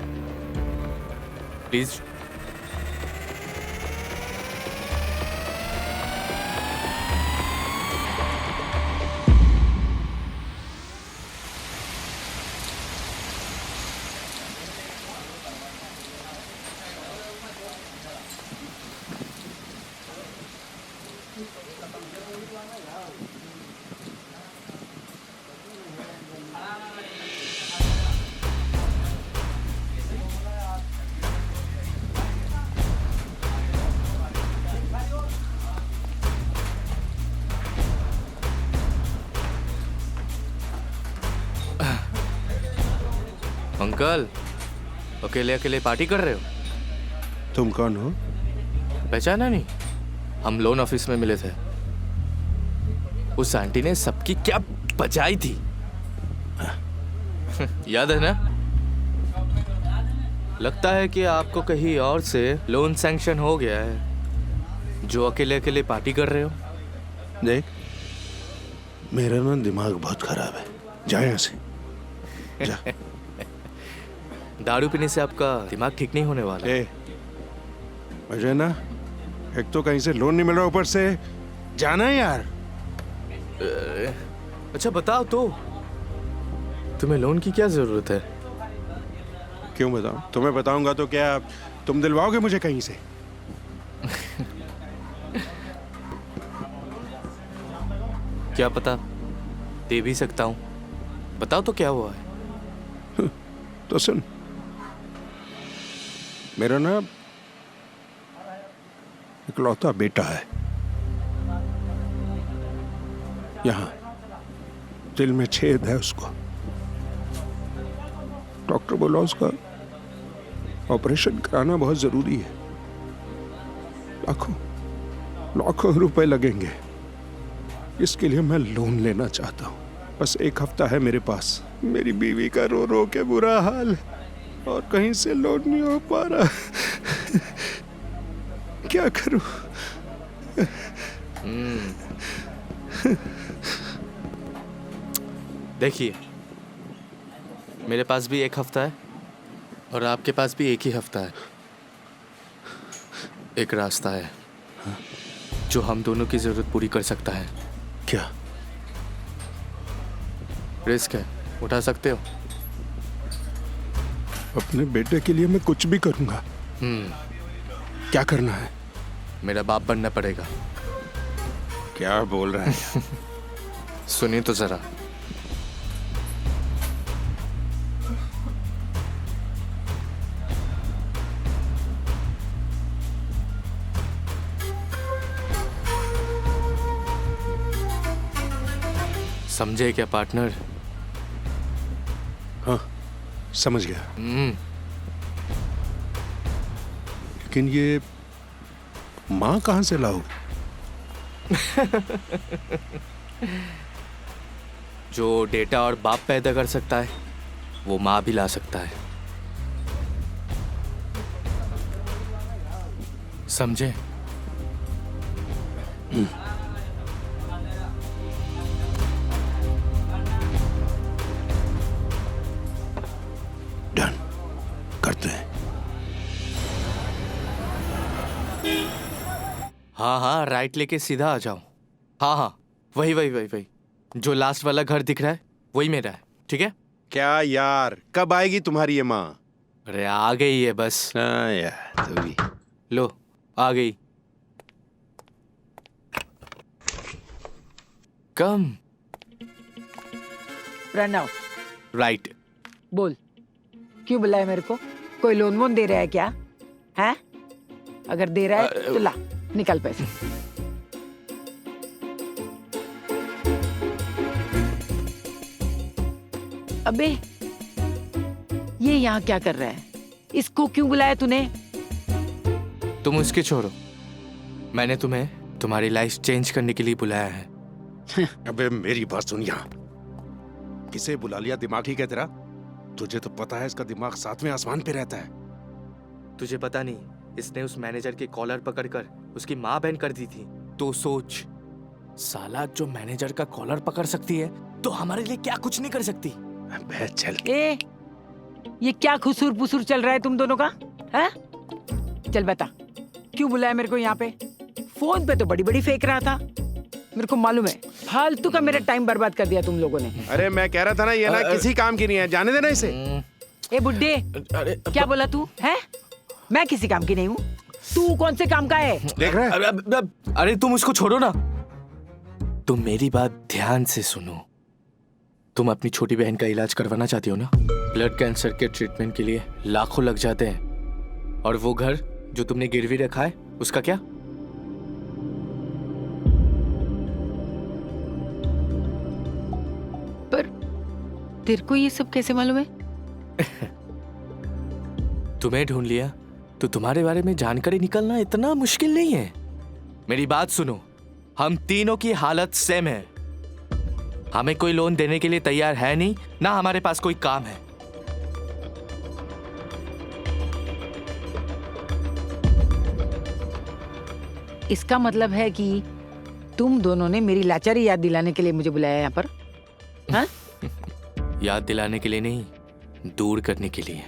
प्लीज। अंकल, अकेले अकेले पार्टी कर रहे हो? तुम कौन हो? पहचाना नहीं? हम लोन ऑफिस में मिले थे। उस आंटी ने सबकी क्या बजाई थी। याद है ना? लगता है कि आपको कहीं और से लोन सैंक्शन हो गया है, जो अकेले अकेले पार्टी कर रहे हो। देख, मेरा ना दिमाग बहुत खराब है, जा यहाँ से जा। दारू पीने से आपका दिमाग ठीक नहीं होने वाला। मुझे ना एक तो कहीं से लोन नहीं मिल रहा, ऊपर से जाना है यार। अच्छा बताओ तो, तुम्हें लोन की क्या जरूरत है? क्यों बताऊं? तुम्हें बताऊंगा तो क्या तुम दिलवाओगे मुझे कहीं से? क्या पता, दे भी सकता हूं। बताओ तो क्या हुआ है? तो सुन, मेरा ना इकलौता बेटा है, यहाँ दिल में छेद है उसको। डॉक्टर बोला उसका ऑपरेशन कराना बहुत जरूरी है। लाखों रुपए लगेंगे। इसके लिए मैं लोन लेना चाहता हूँ। बस एक हफ्ता है मेरे पास। मेरी बीवी का रो रो के बुरा हाल है और कहीं से लोन नहीं हो पा रहा। क्या करूं? देखिए, मेरे पास भी एक हफ्ता है और आपके पास भी एक ही हफ्ता है। एक रास्ता है जो हम दोनों की जरूरत पूरी कर सकता है। क्या? रिस्क है, उठा सकते हो? अपने बेटे के लिए मैं कुछ भी करूंगा। क्या करना है? मेरा बाप बनना पड़ेगा। क्या बोल रहा है? सुनिए तो जरा। समझे क्या पार्टनर? हाँ, समझ गया। लेकिन ये माँ कहाँ से लाओगे? जो डेटा और बाप पैदा कर सकता है वो माँ भी ला सकता है। समझे? डन, करते हैं। हाँ हाँ, राइट लेके सीधा आ जाओ। हाँ हाँ, वही जो लास्ट वाला घर दिख रहा है वही मेरा है, ठीक है? क्या यार, कब आएगी तुम्हारी ये माँ? अरे आ गई है बस। हाँ यार, तभी। लो, आ गई। कम। प्रणव, राइट। बोल, क्यों बुलाया मेरे को? कोई लोन वोन दे रहा है क्या? हैं? अगर दे रहा है तो ला, निकल पैसे। अबे, ये यहाँ क्या कर रहा है? इसको क्यों बुलाया तूने? तुम उसके छोड़ो, मैंने तुम्हें तुम्हारी लाइफ चेंज करने के लिए बुलाया है। अबे मेरी बात सुन यहाँ। किसे बुला लिया? दिमाग ही क्या तेरा? तुझे तो पता है इसका दिमाग 7वें आसमान पे रहता है। तुझे पता नहीं, इसने उस मैनेजर के कॉलर पकड़कर उसकी माँ बहन कर दी थी। तो सोच, साला जो मैनेजर का कॉलर पकड़ सकती है तो हमारे लिए क्या कुछ नहीं कर सकती। अबे चल। ए, ये क्या खुसूर पुसूर चल रहा है तुम दोनों का? हैं? चल बता, क्यों बुलाया मेरे को यहाँ पे? फोन पे तो बड़ी बड़ी फेंक रहा था। मेरे को मालूम है, फालतू का मेरा टाइम बर्बाद कर दिया तुम लोगों ने। अरे मैं कह रहा था ना, ये ना किसी काम की नहीं है, जाने देना इसे। ए बुड्ढे, क्या बोला तू? है? मैं किसी काम की नहीं हूँ। तू कौन से काम का है? देख रहा है? अरे तुम उसको छोड़ो ना, तुम मेरी बात ध्यान से सुनो। तुम अपनी छोटी बहन का इलाज करवाना चाहती हो ना? ब्लड कैंसर के ट्रीटमेंट के लिए लाखों लग जाते हैं, और वो घर जो तुमने गिरवी रखा है उसका क्या? पर तेरे को ये सब कैसे मालूम है? तुम्हें ढूंढ लिया तो तुम्हारे बारे में जानकारी निकलना इतना मुश्किल नहीं है। मेरी बात सुनो, हम तीनों की हालत सेम है। हमें कोई लोन देने के लिए तैयार है नहीं, ना हमारे पास कोई काम है। इसका मतलब है कि तुम दोनों ने मेरी लाचारी याद दिलाने के लिए मुझे बुलाया यहाँ पर? हाँ? याद दिलाने के लिए नहीं, दूर करने के लिए।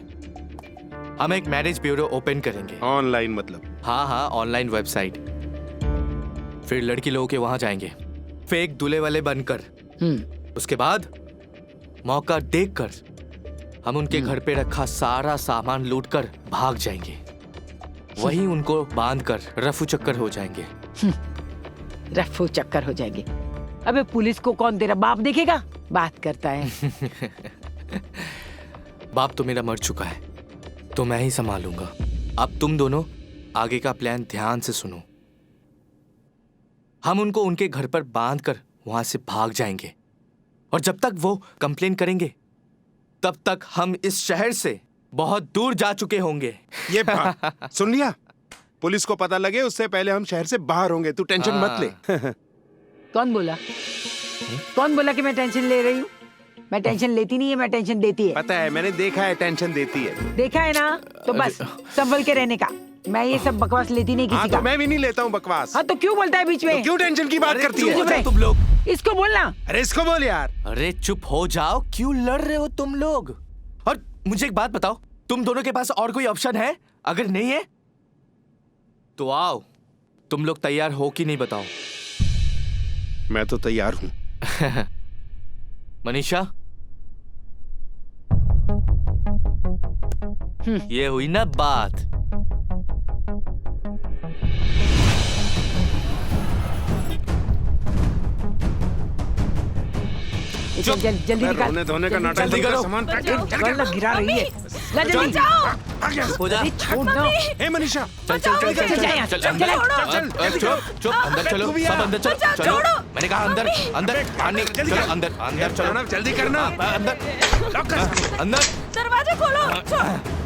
हम एक मैरिज ब्यूरो ओपन करेंगे। ऑनलाइन मतलब? हाँ हाँ, ऑनलाइन वेबसाइट। फिर लड़की लोगों के वहां जाएंगे फेक दूल्हे वाले बनकर। उसके बाद मौका देखकर हम उनके घर पे रखा सारा सामान लूटकर भाग जाएंगे। वहीं उनको बांधकर रफू चक्कर हो जाएंगे। रफू चक्कर हो जाएंगे? अबे पुलिस को कौन तेरा बाप देखेगा? बात करता है। बाप तो मेरा मर चुका है, तो मैं ही संभालूंगा। अब तुम दोनों आगे का प्लान ध्यान से सुनो। हम उनको उनके घर पर बांधकर वहां से भाग जाएंगे, और जब तक वो कंप्लेन करेंगे तब तक हम इस शहर से बहुत दूर जा चुके होंगे। ये सुन लिया? पुलिस को पता लगे उससे पहले हम शहर से बाहर होंगे। तू टेंशन मत ले। कौन बोला? कौन बोला कि मैं टेंशन ले रही हूँ? मैं टेंशन लेती नहीं है, मैं टेंशन देती है। पता है, मैंने देखा है, टेंशन देती है। देखा है ना? तो बस संभल के रहने का। मैं ये सब बकवास लेती नहीं हाँ किसी तो का। मैं भी नहीं लेता हूँ बकवास। हाँ तो क्यों बोलता है बीच में? तो क्यों टेंशन की बात करती चुप है? हो जाओ तुम लोग। इसको बोलना। अरे इसको बोल यार। अरे चुप हो जाओ, क्यों लड़ रहे हो तुम लोग? और मुझे एक बात बताओ, तुम दोनों के पास और कोई ऑप्शन है? अगर नहीं है तो आओ। तुम लोग तैयार हो कि नहीं बताओ? मैं तो तैयार हूँ। मनीषा, ये हुई ना बात। चल जल्दी निकाल। रोने धोने का नाटक जल्दी करो। सामान पैक कर। गिरा रही है। ला जल्दी। चुप हो जा। छोड़ ना। हे मनीषा, चल चल चल चल जा यहाँ, चल चल, अंदर चल, चल चुप चुप अंदर चलो, सब अंदर चलो चलो। मैंने कहा अंदर अंदर पानी चलो अंदर अंदर चलो, जल्दी करना। अंदर अंदर। दरवाजा खोलो।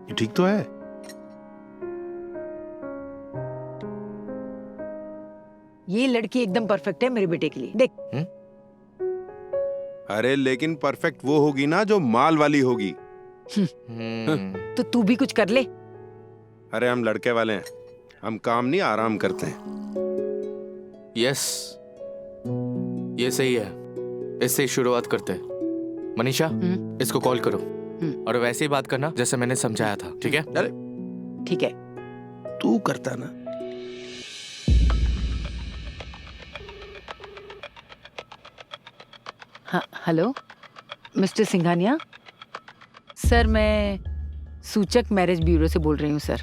ये ठीक तो है? ये लड़की एकदम परफेक्ट है मेरे बेटे के लिए। देख अरे लेकिन परफेक्ट वो होगी ना जो माल वाली होगी। तो तू भी कुछ कर ले। अरे हम लड़के वाले हैं, हम काम नहीं आराम करते हैं। यस, ये सही है। इससे ही शुरुआत करते हैं। मनीषा, इसको कॉल करो और वैसे ही बात करना जैसे मैंने समझाया था, ठीक है? अरे ठीक है। तू करता ना। हाँ, हेलो मिस्टर सिंघानिया। सर मैं सूचक मैरिज ब्यूरो से बोल रही हूँ सर।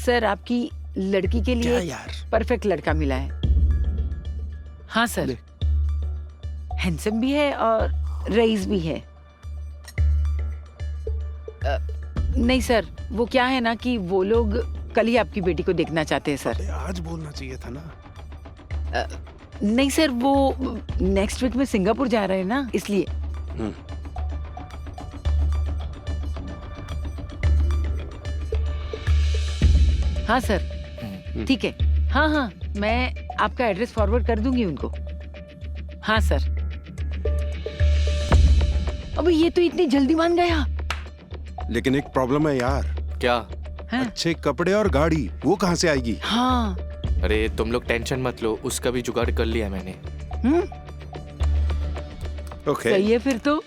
सर आपकी लड़की के लिए परफेक्ट लड़का मिला है। हाँ सर, हैंडसम भी है और रईस भी है। नहीं सर, वो क्या है ना कि वो लोग कल ही आपकी बेटी को देखना चाहते हैं सर। आज बोलना चाहिए था ना। नहीं सर, वो नेक्स्ट वीक में सिंगापुर जा रहे हैं ना, इसलिए। हाँ सर, ठीक है। हाँ हाँ, मैं आपका एड्रेस फॉरवर्ड कर दूंगी उनको। हाँ सर। अबे ये तो इतनी जल्दी मान गया। लेकिन एक प्रॉब्लम है यार। क्या? अच्छे कपड़े और गाड़ी वो कहाँ से आएगी? हाँ। अरे तुम लोग टेंशन मत लो, उसका भी जुगाड़ कर लिया मैंने। ओके। सही है फिर तो।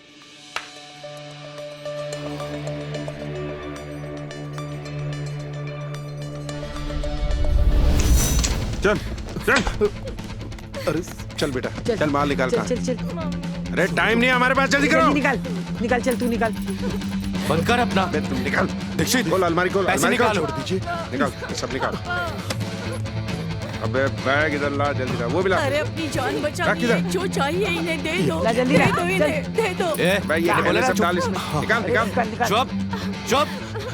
चल चल। अरे चल बेटा, चल माल निकाल। चल चल। अरे टाइम नहीं है हमारे पास, जल्दी करो। निकाल निकाल, चल तू निकाल। बंद कर अपना। तुम निकाल। दीक्षित, खोल अलमारी, खोल पैसे अलमारी, निकालो। छोड़ दीजिए। निकाल, सब निकाल। अबे बैग इधर ला, जल्दी ला। वो भी ला। अरे अपनी जान बचा रख इधर। जो चाहिए इन्हें दे दो। ला जल्दी ला, दे दो इन्हें, दे दो। भाई ये बोला पहले ना, सब डाल इसमें। निकाल निकाल। चुप चुप।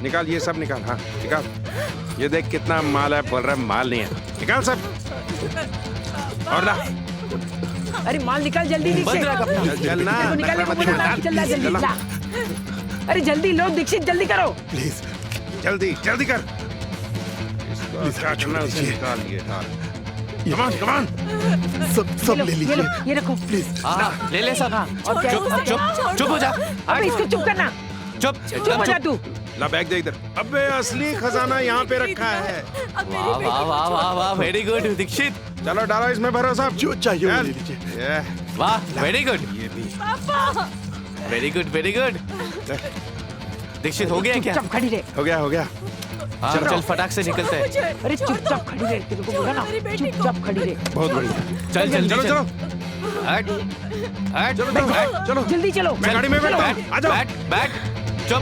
निकाल ये सब निकाल। हाँ निकाल। ये देख कितना माल है, बोल रहा है माल नहीं है। निकाल सब और ला। अरे माल निकाल जल्दी बंद दीक्षित। रख अपना। चल ना, निकालने को बोला ना, चल ला जल्दी चल। ला। अरे जल्दी लो दीक्षित, जल्दी करो। प्लीज जल्दी जल्दी कर। क्या करना है उसे निकाल। ये डाल। कमान कमान। सब ले लीजिए। ये रखो प्लीज। हाँ ले ले सब। और क्या? चुप चुप चुप हो जा। अबे इसको चुप करना। चुप चुप हो जा तू। ला बैग दे इधर। अबे असली खजाना यहाँ पे रखा है। वाह वाह वाह वाह वाह, वेरी गुड दीक्षित। चलो डालो इसमें, भरो सब जो चाहिए वो ले लीजिए। वाह वेरी गुड। ये भी very good very good. Dixit हो गया क्या? चुपचाप खड़ी रहे। हो गया हो गया। हाँ चल फटाक से निकलते हैं। अरे चुपचाप खड़ी रहे, तेरे को बोला ना, चुपचाप खड़ी रहे। बहुत बढ़िया। चल जल्दी चलो चलो हट हट चलो चलो। जल्दी चलो। मैं गाड़ी में बैठता हूँ। बैठ आ जाओ। बैठ बैठ। चुप।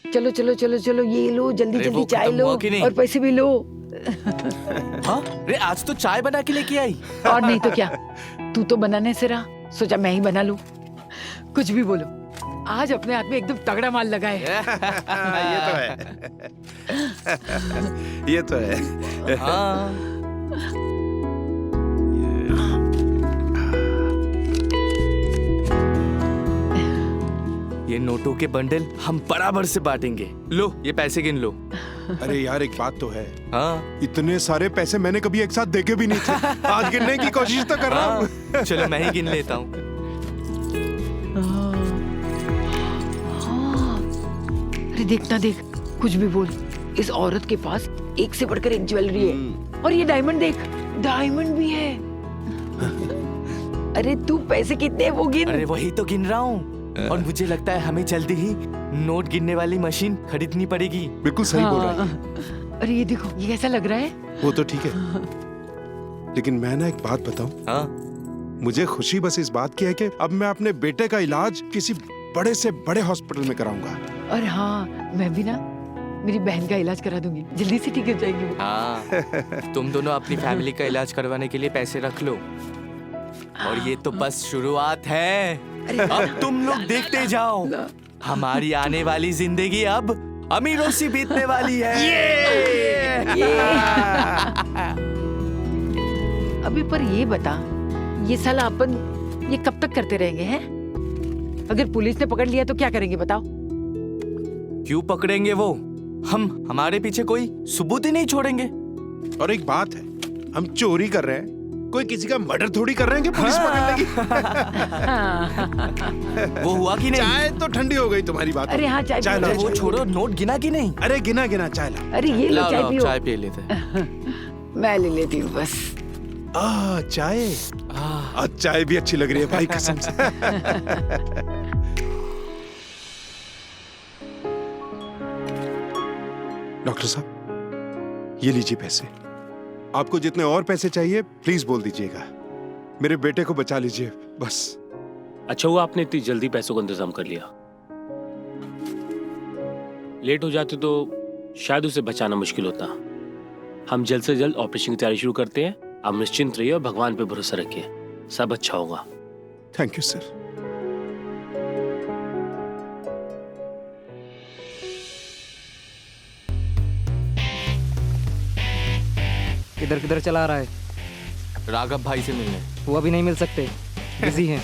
चलो चलो चलो चलो, ये लो जल्दी अरे जल्दी, वो चाय खत्म लो हुआ कि नहीं? और पैसे भी लो। हाँ अरे आज तो चाय बना के लेके आई। और नहीं तो क्या, तू तो बनाने से रहा, सोचा मैं ही बना लूं। कुछ भी बोलो, आज अपने हाथ में एकदम तगड़ा माल लगा है। ये तो है। ये तो है। हाँ ये नोटों के बंडल हम बराबर से बांटेंगे। लो ये पैसे गिन लो। अरे यार एक बात तो है। हाँ इतने सारे पैसे मैंने कभी एक साथ देखे भी नहीं थे। आज गिनने की कोशिश तो कर रहा हूँ। हाँ, चलो मैं ही गिन लेता हूँ। अरे देखना देख, कुछ भी बोल, इस औरत के पास एक से बढ़कर एक ज्वेलरी है। और ये डायमंड देख, डायमंड भी है। अरे तू पैसे कितने वो गिन। अरे वही तो गिन रहा हूँ। और मुझे लगता है हमें जल्दी ही नोट गिनने वाली मशीन खरीदनी पड़ेगी। बिल्कुल सही बोल रहा है। अरे ये देखो, ये कैसा लग रहा है। वो तो ठीक है, लेकिन मैं ना एक बात बताऊं। हाँ मुझे खुशी बस इस बात की है कि अब मैं अपने बेटे का इलाज किसी बड़े से बड़े हॉस्पिटल में कराऊंगा। और हाँ, मैं भी ना मेरी बहन का इलाज करा दूंगी, जल्दी से ठीक हो जाएगी वो। हाँ तुम दोनों अपनी फैमिली का इलाज करवाने के लिए पैसे रख लो। और ये तो बस शुरुआत है। अब तुम लोग देखते जाओ, हमारी आने वाली जिंदगी अब अमीरों सी बीतने वाली है। अभी पर ये बता, ये साला अपन ये कब तक करते रहेंगे हैं? अगर पुलिस ने पकड़ लिया तो क्या करेंगे बताओ? क्यों पकड़ेंगे वो? हम हमारे पीछे कोई सबूत ही नहीं छोड़ेंगे। और एक बात है, हम चोरी कर रहे हैं, कोई किसी का मर्डर थोड़ी कर रहे हैं कि पुलिस पकड़ लेगी। वो हुआ कि नहीं? चाय तो ठंडी हो गई तुम्हारी बात। अरे हाँ, चाय ला, वो छोड़ो, नोट गिना कि नहीं? अरे गिना गिना चाय ला। अरे ये लो चाय पियो। चाय पी लेते। मैं ले लेती हूँ बस। चाय। आज चाय भी अच्छी लग रही है भाई, कसम से। डॉक्टर साहब, ये लीजिए पैसे। आपको जितने और पैसे चाहिए प्लीज बोल दीजिएगा। मेरे बेटे को बचा लीजिए बस। अच्छा हुआ आपने इतनी जल्दी पैसों का इंतजाम कर लिया। लेट हो जाते तो शायद उसे बचाना मुश्किल होता। हम जल्द से जल्द ऑपरेशन की तैयारी शुरू करते हैं। आप निश्चिंत रहिए और भगवान पे भरोसा रखिए, सब अच्छा होगा। Thank you sir. किधर किधर चला रहा है? राघव भाई से मिलने। वो अभी नहीं मिल सकते, बिजी हैं।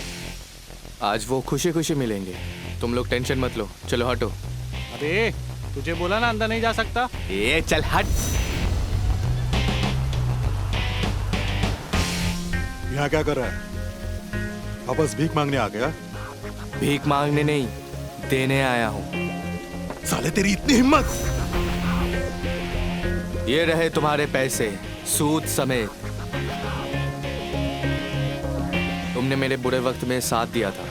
आज वो खुशी खुशी मिलेंगे, तुम लोग टेंशन मत लो। चलो हटो। अरे तुझे बोला ना अंदर नहीं जा सकता। ये चल हट। यहाँ क्या कर रहा है? वापस भीख मांगने आ गया? भीख मांगने नहीं, देने आया हूँ। साले तेरी इतनी हिम्मत! ये रहे तुम्हारे पैसे, सूद समेत। तुमने मेरे बुरे वक्त में साथ दिया था,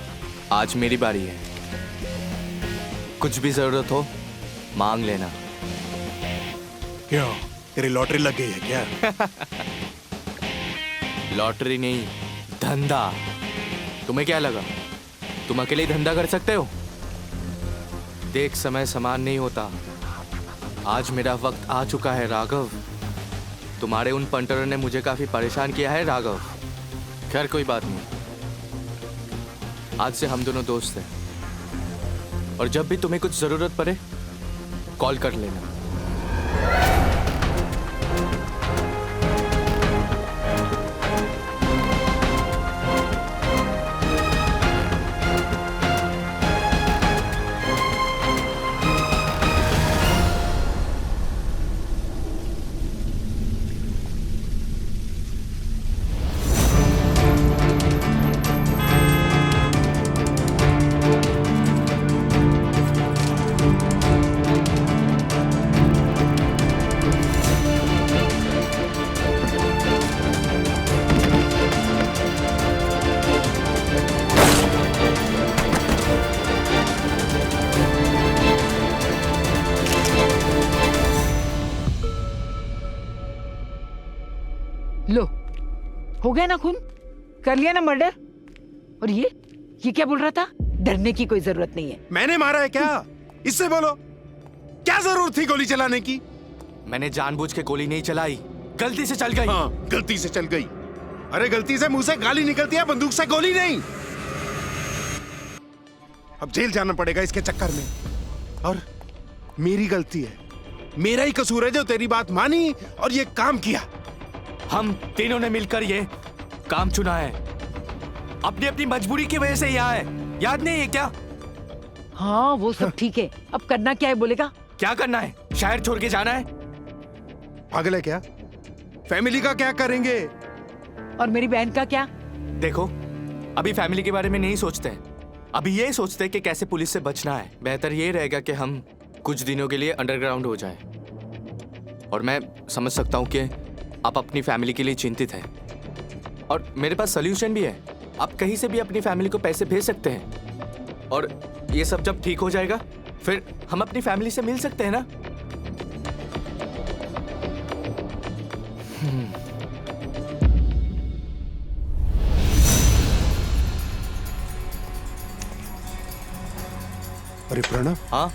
आज मेरी बारी है। कुछ भी जरूरत हो मांग लेना। क्यों, तेरी लॉटरी लग गई है क्या? लॉटरी नहीं, धंधा। तुम्हें क्या लगा तुम अकेले ही धंधा कर सकते हो? देख, समय समान नहीं होता। आज मेरा वक्त आ चुका है राघव। तुम्हारे उन पंटरों ने मुझे काफी परेशान किया है राघव। खैर कोई बात नहीं, आज से हम दोनों दोस्त हैं। और जब भी तुम्हें कुछ जरूरत पड़े कॉल कर लेना। लो, हो गया ना खून, कर लिया ना मर्डर। और ये क्या बोल रहा था? डरने की कोई जरूरत नहीं है। मैंने मारा है क्या? इससे बोलो, क्या जरूरत थी गोली चलाने की? मैंने जानबूझ के गोली नहीं चलाई, गलती से चल गई। हाँ, गलती से चल गई। अरे गलती से मुंह से गाली निकलती है, बंदूक से गोली नहीं। अब जेल जाना पड़ेगा इसके चक्कर में। और मेरी गलती है, मेरा ही कसूर है जो तेरी बात मानी और ये काम किया। हम तीनों ने मिलकर ये काम चुना है, अपनी अपनी मजबूरी की वजह से यहाँ है। याद नहीं है क्या? हाँ वो सब ठीक है, अब करना क्या है बोलेगा? क्या करना है? शहर छोड़ के जाना है? पागल है क्या? फैमिली का क्या करेंगे? और मेरी बहन का क्या? देखो, अभी फैमिली के बारे में नहीं सोचते हैं, अभी ये सोचते हैं कि कैसे पुलिस से बचना है। बेहतर ये रहेगा कि हम कुछ दिनों के लिए अंडरग्राउंड हो जाए। और मैं समझ सकता हूँ कि आप अपनी फैमिली के लिए चिंतित हैं, और मेरे पास सोल्यूशन भी है। आप कहीं से भी अपनी फैमिली को पैसे भेज सकते हैं, और ये सब जब ठीक हो जाएगा फिर हम अपनी फैमिली से मिल सकते हैं ना। अरे प्रणव, हाँ,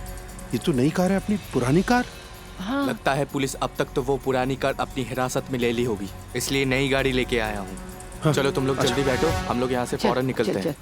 ये तो नई कार है, अपनी पुरानी कार। हाँ। लगता है पुलिस अब तक तो वो पुरानी कार अपनी हिरासत में ले ली होगी, इसलिए नई गाड़ी लेके आया हूँ। हाँ। चलो तुम लोग जल्दी बैठो, हम लोग यहाँ से फौरन निकलते हैं।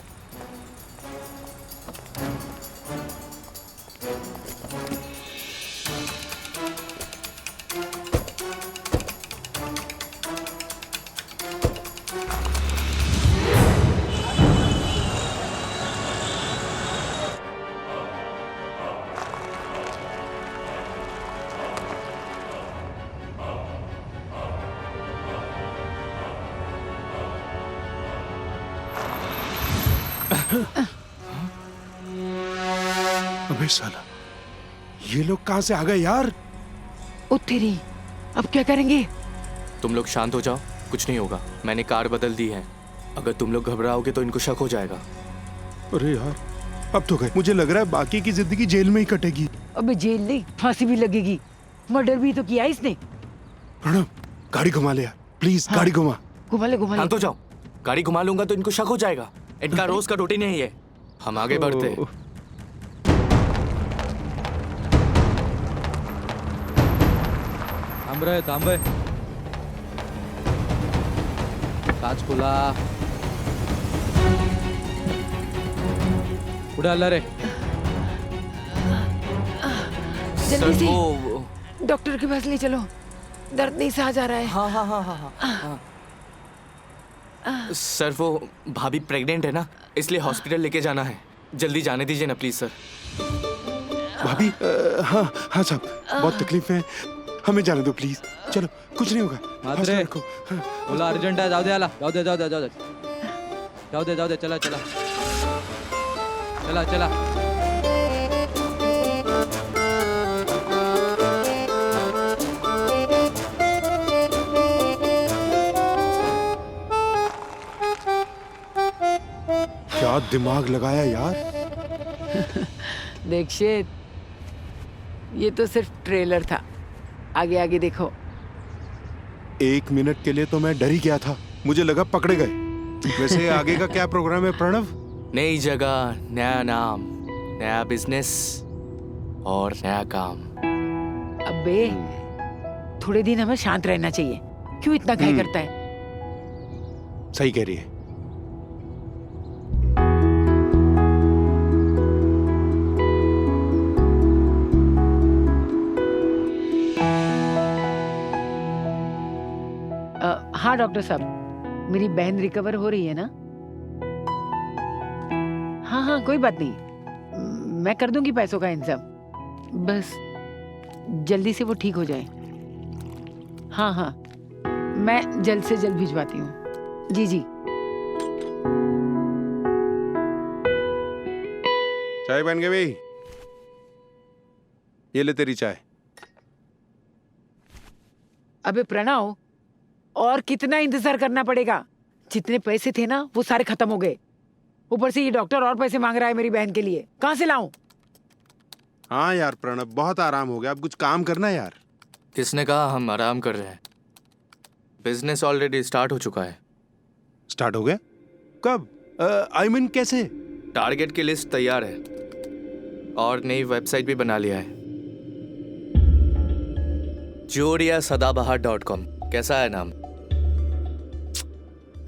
अबे साला, ये लोग कहाँ से आ गए यार? ओ तेरी, अब क्या करेंगे? तुम लोग शांत हो जाओ, कुछ नहीं होगा। मैंने कार बदल दी है। अगर तुम लोग घबराओगे तो इनको शक हो जाएगा। अरे यार, अब तो गए। मुझे लग रहा है बाकी की जिंदगी जेल में ही कटेगी। अबे जेल नहीं, फांसी भी लगेगी। मर्डर भी तो किया इसने। प्रणव, गाड़ी घुमा ले यार, प्लीज। हाँ। गाड़ी घुमा। घुमा ले, घुमा ले। शांत हो जाओ। गाड़ी घुमा लूंगा तो इनको शक हो जाएगा। इनका रोज का रूटीन यही है। हम आगे बढ़ते हैं। थांब रे। काच खुला। उड़ा ला रे। जल्दी से वो डॉक्टर के पास ले चलो, दर्द नहीं सहा जा रहा है। हाँ। सर, वो भाभी प्रेग्नेंट है ना, इसलिए हॉस्पिटल लेके जाना है। जल्दी जाने दीजिए ना प्लीज सर। भाभी, हाँ साहब, बहुत तकलीफ है, हमें जाने दो प्लीज। चलो, कुछ नहीं होगा। मात्रे को बोला अर्जेंट है, जाओ दे आला, जाओ दे चला। क्या दिमाग लगाया यार। दीक्षित, ये तो सिर्फ ट्रेलर था, आगे देखो। 1 मिनट के लिए तो मैं डर ही गया था, मुझे लगा पकड़े गए। वैसे आगे का क्या प्रोग्राम है प्रणव? नई जगह, नया नाम, नया बिजनेस और नया काम। अबे, थोड़े दिन हमें शांत रहना चाहिए। क्यों इतना घाई करता है? सही कह रही है। हाँ डॉक्टर साहब, मेरी बहन रिकवर हो रही है ना? हाँ, कोई बात नहीं, मैं कर दूंगी पैसों का इंतजाम। बस जल्दी से वो ठीक हो जाए। हाँ, मैं जल्द से जल्द भिजवाती हूँ। जी। चाय बन गई भाई, ये ले तेरी चाय। अबे प्रणव, और कितना इंतजार करना पड़ेगा? जितने पैसे थे ना, वो सारे खत्म हो गए। ऊपर से ये डॉक्टर और पैसे मांग रहा है मेरी बहन के लिए। कहाँ से लाऊं? हाँ यार प्रणव, बहुत आराम हो गया, अब कुछ काम करना यार। किसने कहा हम आराम कर रहे हैं? बिजनेस ऑलरेडी स्टार्ट हो चुका है। स्टार्ट हो गया? कब? आई मीन कैसे? टारगेट की लिस्ट तैयार है और नई वेबसाइट भी बना लिया है। jodiasadabahat.com। कैसा है नाम?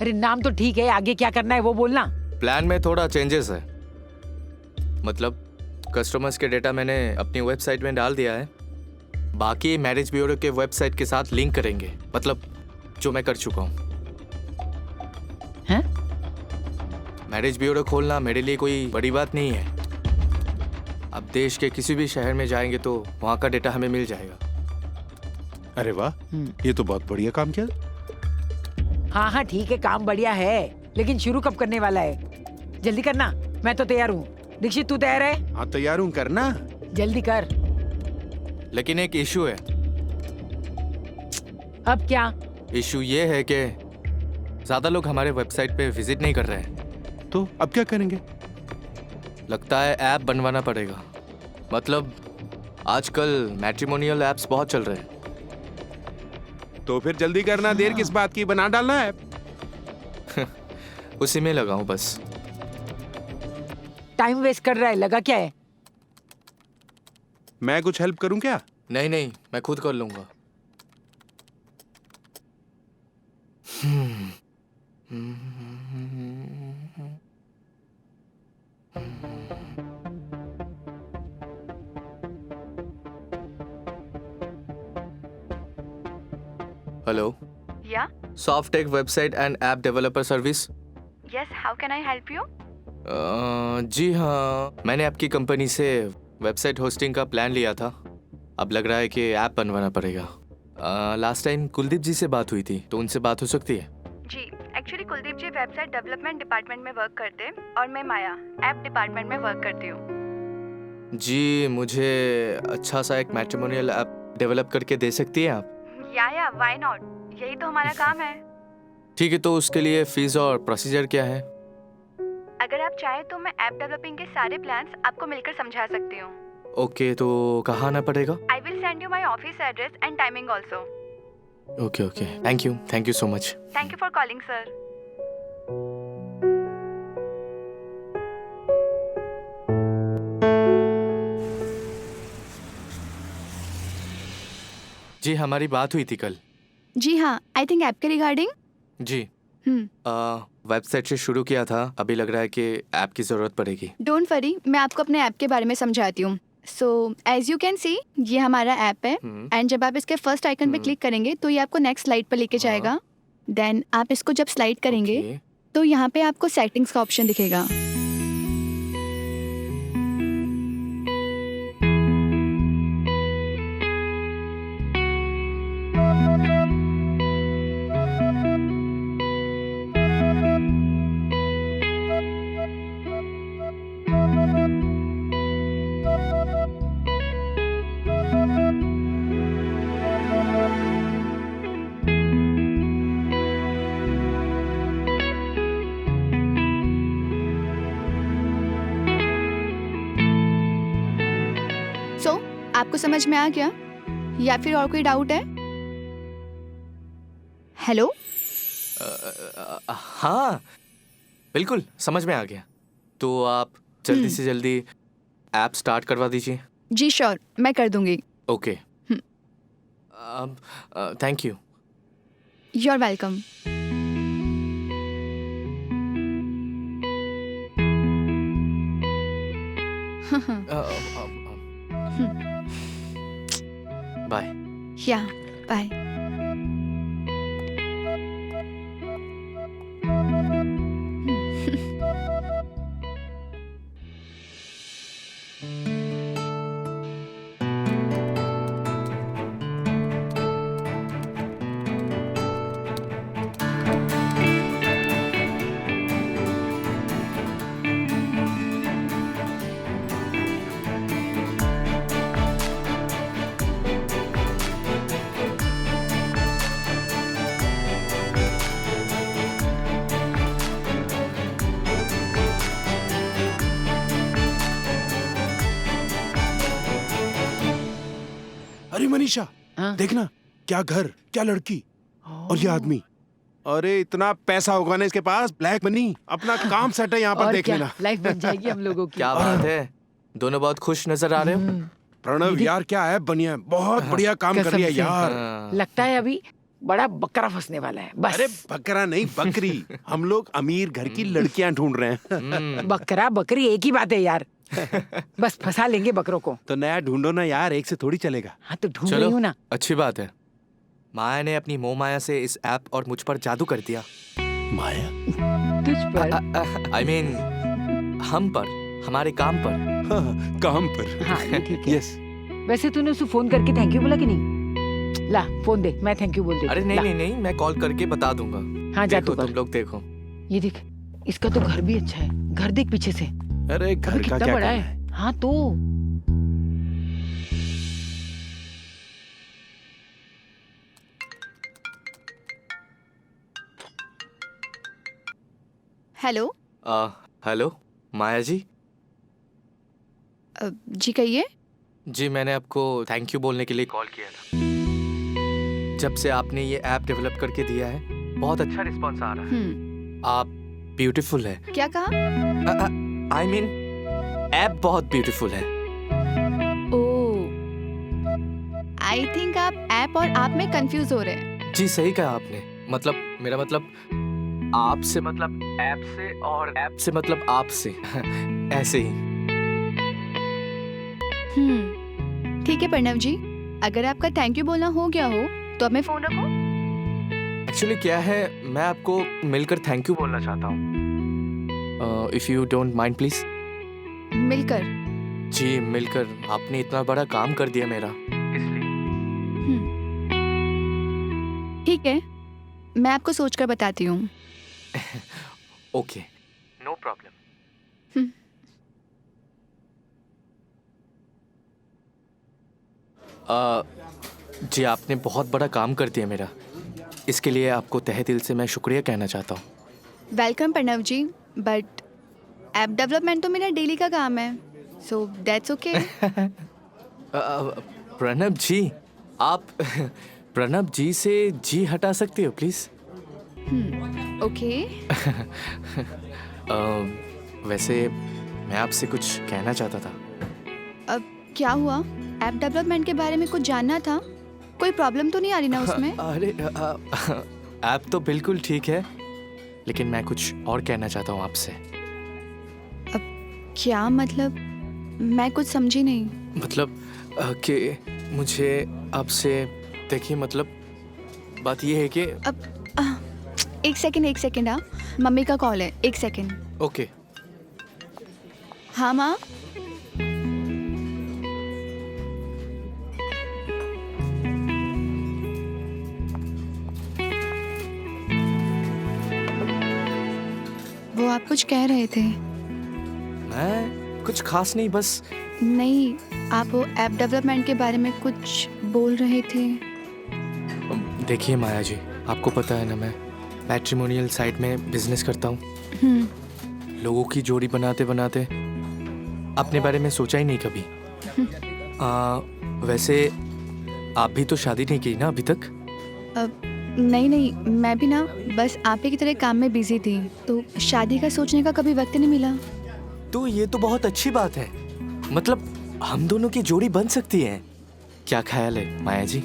अरे नाम तो ठीक है, आगे क्या करना है वो बोलना। प्लान में थोड़ा चेंजेस है। मतलब कस्टमर्स के डेटा मैंने अपनी वेबसाइट में डाल दिया है, बाकी मैरिज ब्यूरो के वेबसाइट के साथ लिंक करेंगे। मतलब जो मैं कर चुका हूँ। हैं? मैरिज ब्यूरो खोलना मेरे लिए कोई बड़ी बात नहीं है। अब देश के किसी भी शहर में जाएंगे तो वहाँ का डेटा हमें मिल जाएगा। अरे वाह, ये तो बहुत बढ़िया काम किया। हाँ, ठीक है, काम बढ़िया है, लेकिन शुरू कब करने वाला है? जल्दी करना, मैं तो तैयार हूँ। दीक्षित, तू तैयार है? हाँ तैयार हूँ, करना जल्दी कर। लेकिन एक इशू है। अब क्या? इशू ये है कि ज्यादा लोग हमारे वेबसाइट पे विजिट नहीं कर रहे हैं। तो अब क्या करेंगे? लगता है ऐप बनवाना पड़ेगा। मतलब आजकल मैट्रिमोनियल ऐप्स बहुत चल रहे हैं। तो फिर जल्दी करना, देर किस बात की, बना डालना है। उसी में लगाऊं बस। टाइम वेस्ट कर रहा है, लगा क्या है? मैं कुछ हेल्प करूं क्या? नहीं, मैं खुद कर लूंगा। Hello. Yeah? Softtech website and app developer service? Yes, how can I help you? जी हाँ, मैंने आपकी कंपनी से वेबसाइट होस्टिंग का प्लान लिया था। अब लग रहा है कि ऐप बनवाना पड़ेगा। लास्ट टाइम कुलदीप जी से बात हुई थी, तो उनसे बात हो सकती है? जी, एक्चुअली कुलदीप जी वेबसाइट डेवलपमेंट डिपार्टमेंट में वर्क करते हैं और मैं माया ऐप डिपार्टमेंट में वर्क करती हूँ। जी, मुझे अच्छा सा एक मैट्रिमोनियल ऐप डेवलप करके दे सकती हैं आप? या व्हाई नॉट, यही तो हमारा काम है। ठीक है, तो उसके लिए फीस और प्रोसीजर क्या है? अगर आप चाहें तो मैं ऐप डेवलपिंग के सारे प्लान्स आपको मिलकर समझा सकती हूँ। ओके, तो कहाँ आना पड़ेगा? I will send you my office address and timing also. Okay okay, thank you so much. Thank you for calling sir. जी, हमारी बात हुई थी कल। जी हाँ, आई थिंक ऐप के रिगार्डिंग। जी, वेबसाइट से शुरू किया था, अभी लग रहा है कि ऐप की ज़रूरत पड़ेगी। डोंट वरी, मैं आपको अपने ऐप के बारे में समझाती हूँ। So as you can see, ये हमारा ऐप है एंड जब आप इसके फर्स्ट आइकन पे क्लिक करेंगे तो ये आपको नेक्स्ट स्लाइड पर लेके जाएगा। देन आप इसको जब स्लाइड करेंगे तो यहाँ पे आपको सेटिंग्स का ऑप्शन दिखेगा। आपको समझ में आ गया या फिर और कोई डाउट है? हेलो? हाँ, बिल्कुल समझ में आ गया। तो आप जल्दी से जल्दी ऐप स्टार्ट करवा दीजिए। जी श्योर, मैं कर दूंगी। Okay, thank you. You are welcome. Bye. Yeah bye. अरे मनीषा, देखना, क्या घर, क्या लड़की और ये आदमी। अरे इतना पैसा होगा ना इसके पास, ब्लैक मनी, अपना काम सेट है यहाँ पर। देख लेना, लाइफ बन जाएगी हम लोगों की। क्या बात है, दोनों बहुत खुश नजर आ रहे हो। प्रणव यार, क्या ऐप बनी है, बहुत बढ़िया काम कर रही है यार। लगता है अभी बड़ा बकरा फंसने वाला है बस। अरे बकरा नहीं, बकरी। हम लोग अमीर घर की लड़कियां ढूंढ रहे हैं। बकरा बकरी एक ही बात है यार। बस फंसा लेंगे बकरों को। तो नया ढूंढो ना यार, एक से थोड़ी चलेगा। हाँ तो ढूंढ रही हूँ ना। अच्छी बात है, माया ने अपनी मोह माया से इस ऐप और मुझ पर जादू कर दिया। माया? तुझ पर? I mean, हम पर, हमारे काम पर। हाँ, काम पर। हाँ, ये ठीक है। यस। वैसे तूने उसे फोन करके थैंक यू बोला कि नहीं? ला फोन दे, मैं थैंक यू बोल देती। अरे नहीं, मैं कॉल करके बता दूंगा। हाँ जा देखो, तुम लोग देखो। ये देख, इसका तो घर भी अच्छा है। घर देख पीछे से। अरे घर का कितना क्या बड़ा करना है। हाँ तो हेलो? हेलो माया जी। जी कहिए। जी, मैंने आपको थैंक यू बोलने के लिए कॉल किया था। जब से आपने ये ऐप डेवलप करके दिया है, बहुत अच्छा रिस्पॉन्स आ रहा है। आप ब्यूटीफुल है। क्या कहा? I mean, ऐप बहुत ब्यूटीफुल है। आई थिंक आप ऐप और आप में कंफ्यूज हो रहे हैं। जी सही कहा आपने। मतलब मेरा मतलब आप से मतलब ऐप से और ऐप से मतलब आप से। ऐसे ही। ठीक है प्रणव जी, अगर आपका थैंक यू बोलना हो गया हो तो अब मैं फोन रखूं? एक्चुअली क्या है, मैं आपको मिलकर थैंक यू बोलना चाहता हूँ। If you don't mind please. मिलकर? जी मिलकर। आपने इतना बड़ा काम कर दिया मेरा, इसलिए। ठीक है, मैं आपको सोचकर बताती हूँ। Okay, no problem. जी आपने बहुत बड़ा काम कर दिया मेरा, इसके लिए आपको तहे दिल से मैं शुक्रिया कहना चाहता हूँ। Welcome Pranav ji, but app development तो मेरा डेली का काम है, so that's okay. Pranab ji, आप प्रणब जी से जी हटा सकते हो प्लीज? ओके। वैसे मैं आपसे कुछ कहना चाहता था। अब क्या हुआ? ऐप डेवलपमेंट के बारे में कुछ जानना था? कोई प्रॉब्लम तो नहीं आ रही ना उसमें? अरे ऐप तो बिल्कुल ठीक है, लेकिन मैं कुछ और कहना चाहता हूँ आपसे। अब क्या मतलब? मैं कुछ समझी नहीं। मतलब कि मुझे आपसे, देखिए मतलब बात ये है कि अब एक सेकंड हाँ, मम्मी का कॉल है, एक सेकंड। ओके। हाँ माँ। वो आप कुछ कह रहे थे? मैं कुछ खास नहीं, बस नहीं, आप वो ऐप डेवलपमेंट के बारे में कुछ बोल रहे थे। देखिए माया जी, आपको पता है ना मैं मैट्रिमोनियल साइट में बिजनेस करता हूँ। लोगों की जोड़ी बनाते बनाते अपने बारे में सोचा ही नहीं कभी। वैसे आप भी तो शादी नहीं की ना अभी तक? नहीं, मैं भी ना बस आप ही की तरह काम में बिजी थी, तो शादी का सोचने का कभी वक्त नहीं मिला। तो ये तो बहुत अच्छी बात है, मतलब हम दोनों की जोड़ी बन सकती है। क्या ख्याल है माया जी?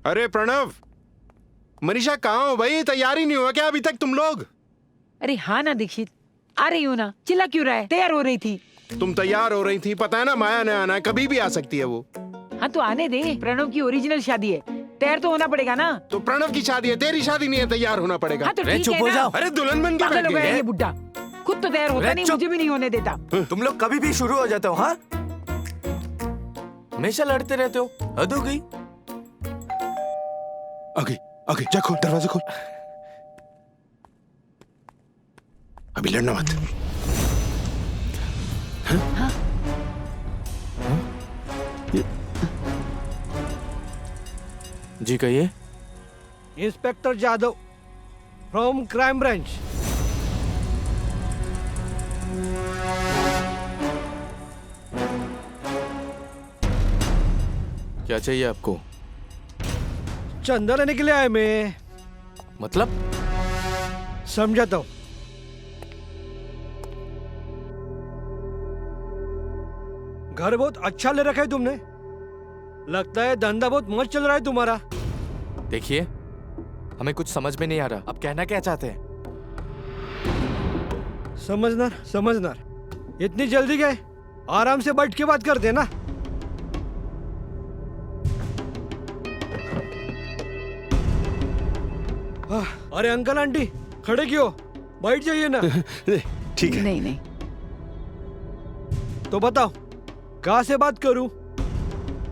अरे प्रणव, मनीषा कहाँ हो भाई? तैयारी नहीं हुआ क्या अभी तक तुम लोग? अरे हाँ ना दीक्षित, आ रही हूँ ना। चिल्ला क्यों रहा है? तैयार हो रही थी। तुम तैयार हो रही थी, पता है ना माया ने आना है, कभी भी आ सकती है वो। हाँ तो आने दे, प्रणव की ओरिजिनल शादी है, तैयार तो होना पड़ेगा ना। तो प्रणव की शादी है, तेरी शादी नहीं है, तैयार होना पड़ेगा। हाँ तो अरे ठीक चुप है हो ना। जाओ। अरे दुल्हन बन के पागल बैठ हो गया गई है है। ये बुड्ढा, खुद तो तैयार होता अरे नहीं, चुप। मुझे भी नहीं होने देता। तुम लोग कभी भी शुरू हो जाते हो, हाँ? हमेशा लड़ते रहते हो, हद हो गई। आगे जा, खोल दरवाजा खोल। अभी लड़ना मत। हाँ? जी कहिए। Inspector Jadhav from crime branch. क्या चाहिए आपको? चंदा लेने के लिए आए मैं। मतलब? समझाता हूँ। घर बहुत अच्छा ले रखा है तुमने, लगता है धंधा बहुत मस्त चल रहा है तुम्हारा। देखिए, हमें कुछ समझ में नहीं आ रहा, आप कहना क्या चाहते हैं? समझनार समझनार, इतनी जल्दी गए? आराम से बैठ के बात करते हैं ना। अरे अंकल आंटी खड़े क्यों? बैठ जाइए ना। ठीक है। नहीं नहीं, तो बताओ कहाँ से बात करूं?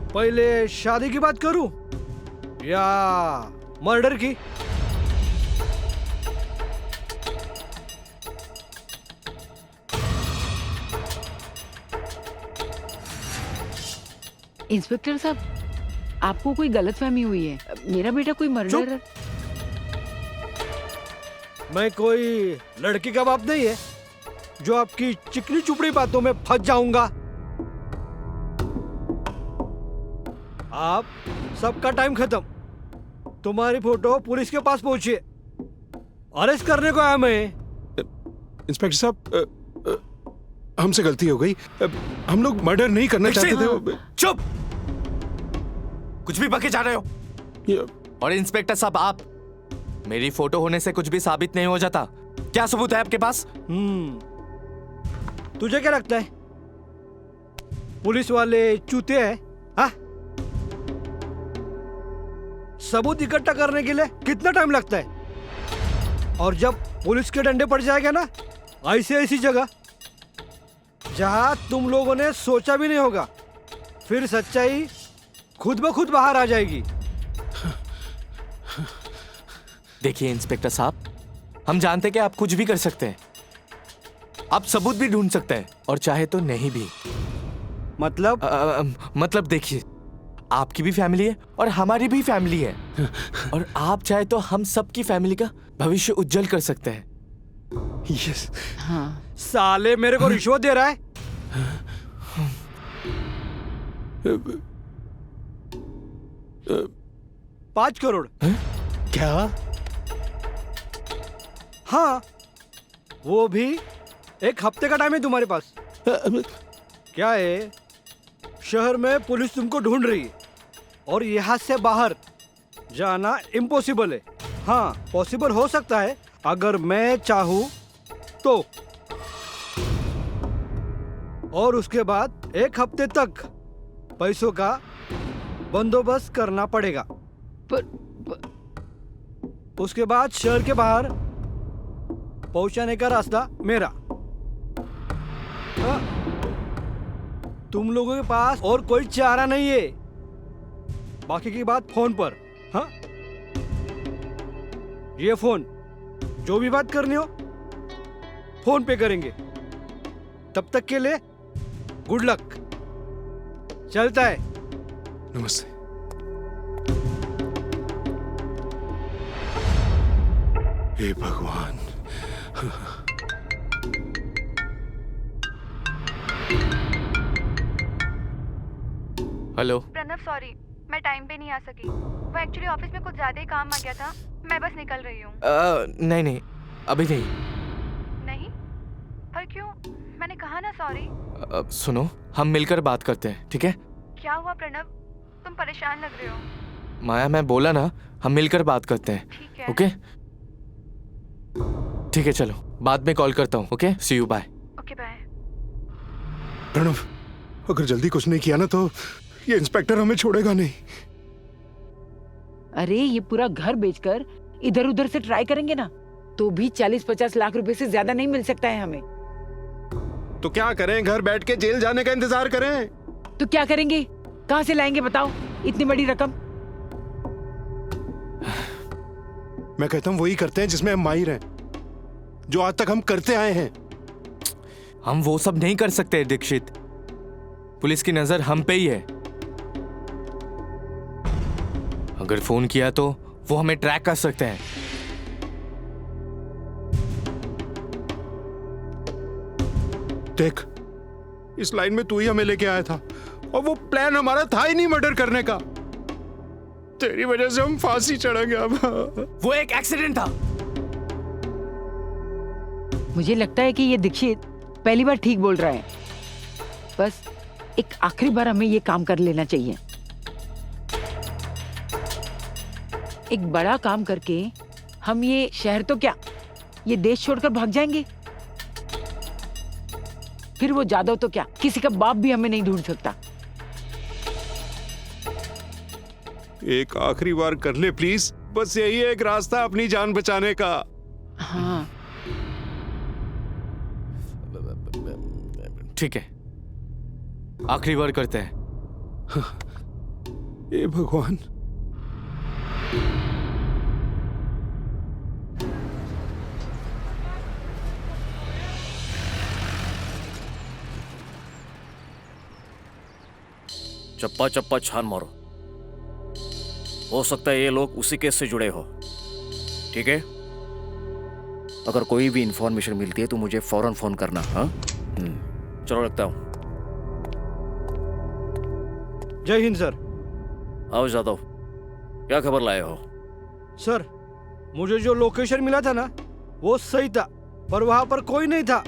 पहले शादी की बात करूं या मर्डर की? इंस्पेक्टर साहब, आपको कोई गलतफहमी हुई है। मेरा बेटा कोई मर्डर। मैं कोई लड़की का बाप नहीं है जो आपकी चिकनी चुपड़ी बातों में फंस जाऊंगा। आप सबका टाइम खत्म। तुम्हारी फोटो पुलिस के पास पहुंची है, अरेस्ट करने को आया मैं। इंस्पेक्टर साहब, हमसे गलती हो गई, हम लोग मर्डर नहीं करना चाहते थे। चुप! कुछ भी बके जा रहे हो। और इंस्पेक्टर साहब, आप, मेरी फोटो होने से कुछ भी साबित नहीं हो जाता। क्या सबूत है आपके पास? तुझे क्या लगता है पुलिस वाले चूते हैं? हाँ? सबूत इकट्ठा करने के लिए कितना टाइम लगता है? और जब पुलिस के डंडे पड़ जाएगा ना, ऐसी जगह जहां तुम लोगों ने सोचा भी नहीं होगा, फिर सच्चाई खुद ब खुद बाहर आ जाएगी। देखिए इंस्पेक्टर साहब, हम जानते हैं कि आप कुछ भी कर सकते हैं। आप सबूत भी ढूंढ सकते हैं और चाहे तो नहीं भी। मतलब देखिए, आपकी भी फैमिली है और हमारी भी फैमिली है, और आप चाहे तो हम सबकी फैमिली का भविष्य उज्जवल कर सकते हैं। यस। हाँ। साले मेरे को रिश्वत दे रहा है? 5 करोड़। क्या? हाँ, वो भी 1 हफ्ते का टाइम है तुम्हारे पास। क्या है, शहर में पुलिस तुमको ढूंढ रही है और यहाँ से बाहर जाना इम्पॉसिबल है। हाँ, पॉसिबल हो सकता है अगर मैं चाहूँ तो। और उसके बाद 1 हफ्ते तक पैसों का बंदोबस्त करना पड़ेगा। उसके बाद शहर के बाहर पहुंचाने का रास्ता मेरा। तुम लोगों के पास और कोई चारा नहीं है। बाकी की बात फोन पर। हाँ, ये फोन, जो भी बात करनी हो फोन पे करेंगे। तब तक के लिए गुड लक। चलता है। नमस्ते। हे भगवान। हेलो। प्रणव सॉरी, मैं टाइम पे नहीं आ सकी। वो एक्चुअली ऑफिस में कुछ ज्यादा ही काम आ गया था। मैं बस निकल रही हूँ। नहीं, अभी नहीं। नहीं? पर क्यों? मैंने कहा ना सॉरी। सुनो, हम मिलकर बात करते हैं, ठीक है? क्या हुआ प्रणव? तुम परेशान लग रहे हो। माया मैं बोला ना, हम मिलकर बात करते हैं। ठीक है। ओके ठीक है, चलो बाद में कॉल करता हूँ। Okay, see you, bye. Okay bye. Pranav, अगर जल्दी कुछ नहीं किया ना तो ये इंस्पेक्टर हमें छोड़ेगा नहीं। अरे ये पूरा घर बेचकर इधर उधर से ट्राई करेंगे ना तो भी 40-50 लाख रुपए से ज्यादा नहीं मिल सकता है हमें। तो क्या करें, घर बैठ के जेल जाने का इंतजार करें? तो क्या करेंगे, कहाँ से लाएंगे बताओ इतनी बड़ी रकम? मैं कहता हूँ वही करते हैं जिसमें हम माहिर हैं, जो आज तक हम करते आए हैं। हम वो सब नहीं कर सकते दीक्षित, पुलिस की नजर हम पे ही है। अगर फोन किया तो वो हमें ट्रैक कर सकते हैं। देख, इस लाइन में तू ही हमें लेके आया था और वो प्लान हमारा था ही नहीं मर्डर करने का। तेरी वजह से हम फांसी चढ़ेंगे अब। वो एक एक्सीडेंट था। मुझे लगता है कि ये दीक्षित पहली बार ठीक बोल रहा है। बस एक आखिरी बार हमें ये काम कर लेना चाहिए। एक बड़ा काम करके हम ये शहर तो क्या, ये देश छोड़कर भाग जाएंगे। फिर वो जादव तो क्या, किसी का बाप भी हमें नहीं ढूंढ सकता। एक आखिरी बार कर ले प्लीज, बस यही एक रास्ता अपनी जान बचाने का। हाँ ठीक है, आखिरी बार करते हैं। हे भगवान। चप्पा चप्पा छान मारो, हो सकता है ये लोग उसी केस से जुड़े हो। ठीक है, अगर कोई भी इंफॉर्मेशन मिलती है तो मुझे फौरन फोन करना। हाँ चलो रखता हूं। जय हिंद सर। आओ जादव, क्या खबर लाए हो? सर, मुझे जो लोकेशन मिला था ना वो सही था, पर वहां पर कोई नहीं था।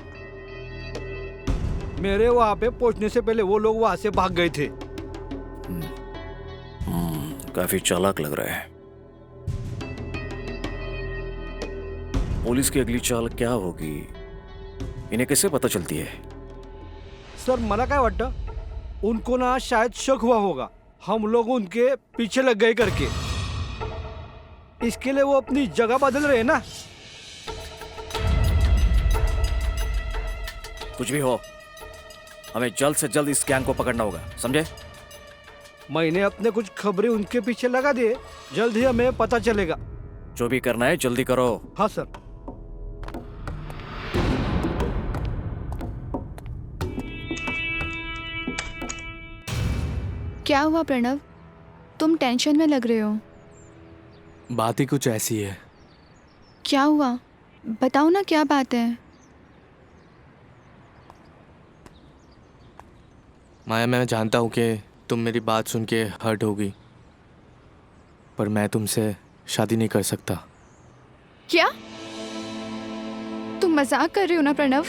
मेरे वहां पे पहुंचने से पहले वो लोग वहां से भाग गए थे। काफी चालाक लग रहा है। पुलिस की अगली चाल क्या होगी, इन्हें कैसे पता चलती है? सर मला काय वाटतं, उनको ना शायद शक हुआ होगा हम लोग उनके पीछे लग गए करके, इसके लिए वो अपनी जगह बदल रहे हैं ना। कुछ भी हो, हमें जल्द से जल्द इस गैंग को पकड़ना होगा, समझे? मैंने अपने कुछ खबरें उनके पीछे लगा दिए, जल्द ही हमें पता चलेगा। जो भी करना है जल्दी करो। हाँ सर। क्या हुआ प्रणव, तुम टेंशन में लग रहे हो? बात ही कुछ ऐसी है। क्या हुआ, बताओ ना, क्या बात है? माया, मैं जानता हूँ कि तुम मेरी बात सुन के हर्ट होगी, पर मैं तुमसे शादी नहीं कर सकता। क्या तुम मजाक कर रहे हो ना प्रणव?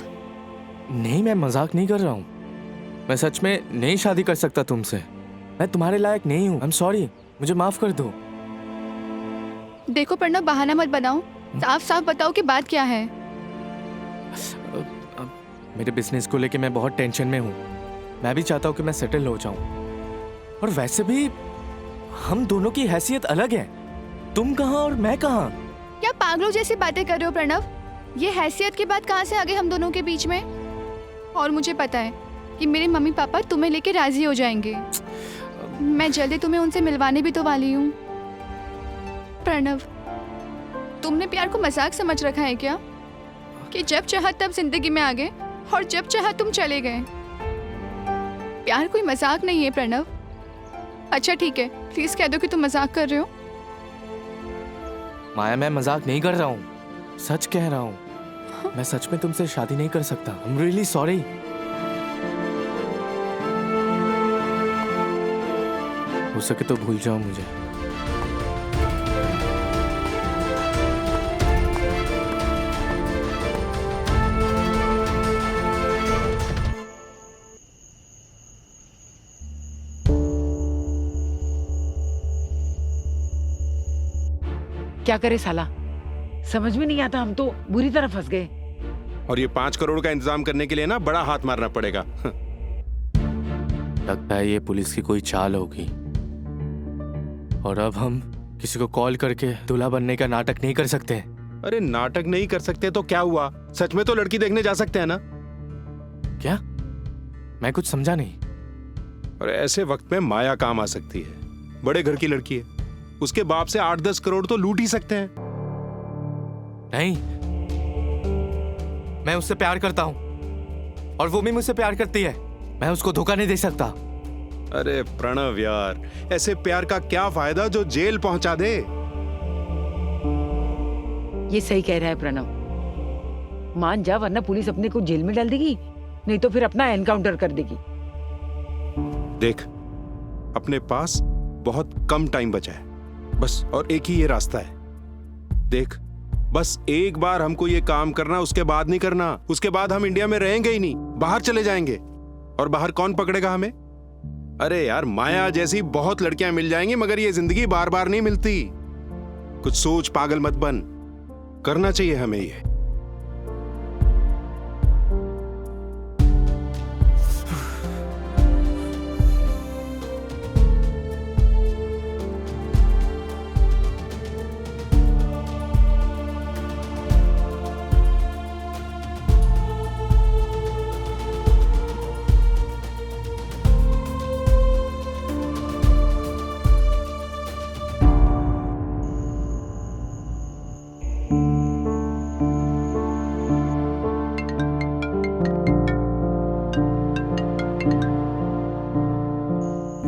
नहीं, मैं मजाक नहीं कर रहा हूँ। मैं सच में नहीं शादी कर सकता तुमसे। मैं तुम्हारे लायक नहीं हूँ। आई एम सॉरी, मुझे माफ कर दो। देखो प्रणव, बहाना मत बनाओ, साफ साफ बताओ कि बात क्या है। मेरे बिजनेस को लेके मैं बहुत टेंशन में हूँ। मैं भी चाहता हूँ कि मैं सेटल हो जाऊँ, और वैसे भी हम दोनों की हैसियत अलग है। तुम कहाँ और मैं कहाँ? क्या पागलों जैसी बातें कर रहे हो प्रणव? ये हैसियत की बात कहाँ से आ गई हम दोनों के बीच में? और मुझे पता है कि मेरे मम्मी पापा तुम्हें लेके राजी हो जाएंगे। मैं जल्दी तुम्हें उनसे मिलवाने भी तो वाली हूँ। प्रणव, तुमने प्यार को मजाक समझ रखा है क्या, कि जब चाहा तब जिंदगी में आ गए और जब चाहा तुम चले गए? प्यार कोई मजाक नहीं है प्रणव। अच्छा ठीक है, प्लीज कह दो कि तुम मजाक कर रहे हो। माया, मैं मजाक नहीं कर रहा हूँ, सच कह रहा हूँ। मैं सच में तुमसे शादी नहीं कर सकता। I am really sorry. हो सके तो भूल जाओ मुझे। क्या करे साला, समझ में नहीं आता, हम तो बुरी तरह फंस गए। और ये 5 करोड़ का इंतजाम करने के लिए ना बड़ा हाथ मारना पड़ेगा। लगता है ये पुलिस की कोई चाल होगी। और अब हम किसी को कॉल करके दूल्हा बनने का नाटक नहीं कर सकते। अरे नाटक नहीं कर सकते तो क्या हुआ, सच में तो लड़की देखने जा सकते हैं ना। क्या? मैं कुछ समझा नहीं। और ऐसे वक्त में माया काम आ सकती है। बड़े घर की लड़की है, उसके बाप से 8-10 करोड़ तो लूट ही सकते हैं। नहीं, मैं उससे प्यार करता हूं और वो भी मुझसे प्यार करती है। मैं उसको धोखा नहीं दे सकता। अरे प्रणव यार, ऐसे प्यार का क्या फायदा जो जेल पहुंचा दे। ये सही कह रहा है प्रणव, मान जा वरना पुलिस अपने को जेल में डाल देगी, नहीं तो फिर अपना एनकाउंटर कर देगी। देख, अपने पास बहुत कम टाइम बचा है बस, और एक ही ये रास्ता है। देख, बस एक बार हमको ये काम करना, उसके बाद नहीं करना। उसके बाद हम इंडिया में रहेंगे ही नहीं, बाहर चले जाएंगे। और बाहर कौन पकड़ेगा हमें? अरे यार, माया जैसी बहुत लड़कियां मिल जाएंगी, मगर ये जिंदगी बार बार नहीं मिलती। कुछ सोच, पागल मत बन। करना चाहिए हमें ये।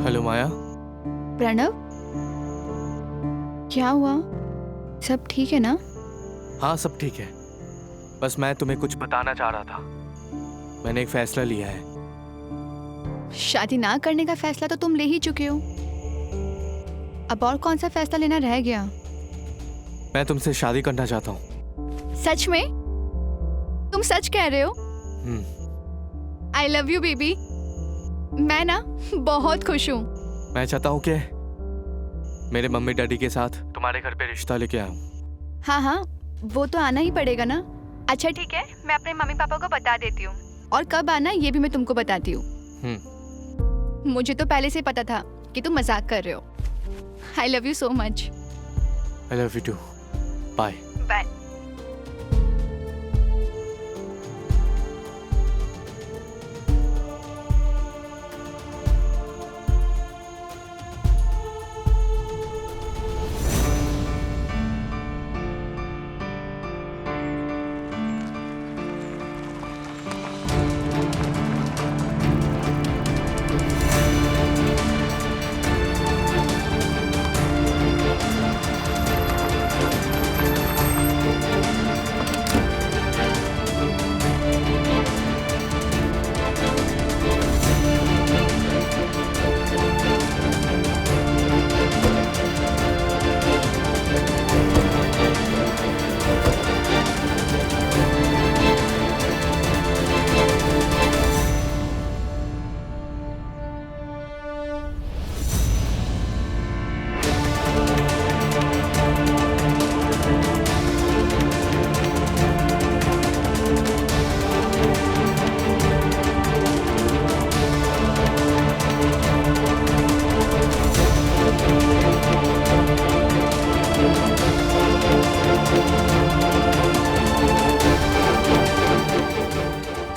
हेलो माया। प्रणव, क्या हुआ? सब ठीक है ना? हाँ, सब ठीक है। बस मैं तुम्हें कुछ बताना चाह रहा था। मैंने एक फैसला लिया है। शादी ना करने का फैसला तो तुम ले ही चुके हो, अब और कौन सा फैसला लेना रह गया? मैं तुमसे शादी करना चाहता हूँ। सच में? तुम सच कह रहे हो? I love you baby. मैं ना बहुत खुश हूँ। मैं चाहता हूँ कि मेरे मम्मी डैडी के साथ तुम्हारे घर पे रिश्ता लेके आऊँ। हाँ हाँ, वो तो आना ही पड़ेगा ना। अच्छा ठीक है, मैं अपने मम्मी पापा को बता देती हूँ, और कब आना ये भी मैं तुमको बताती हूँ। मुझे तो पहले से पता था कि तुम मजाक कर रहे हो। I love you so much. I love you too. Bye bye.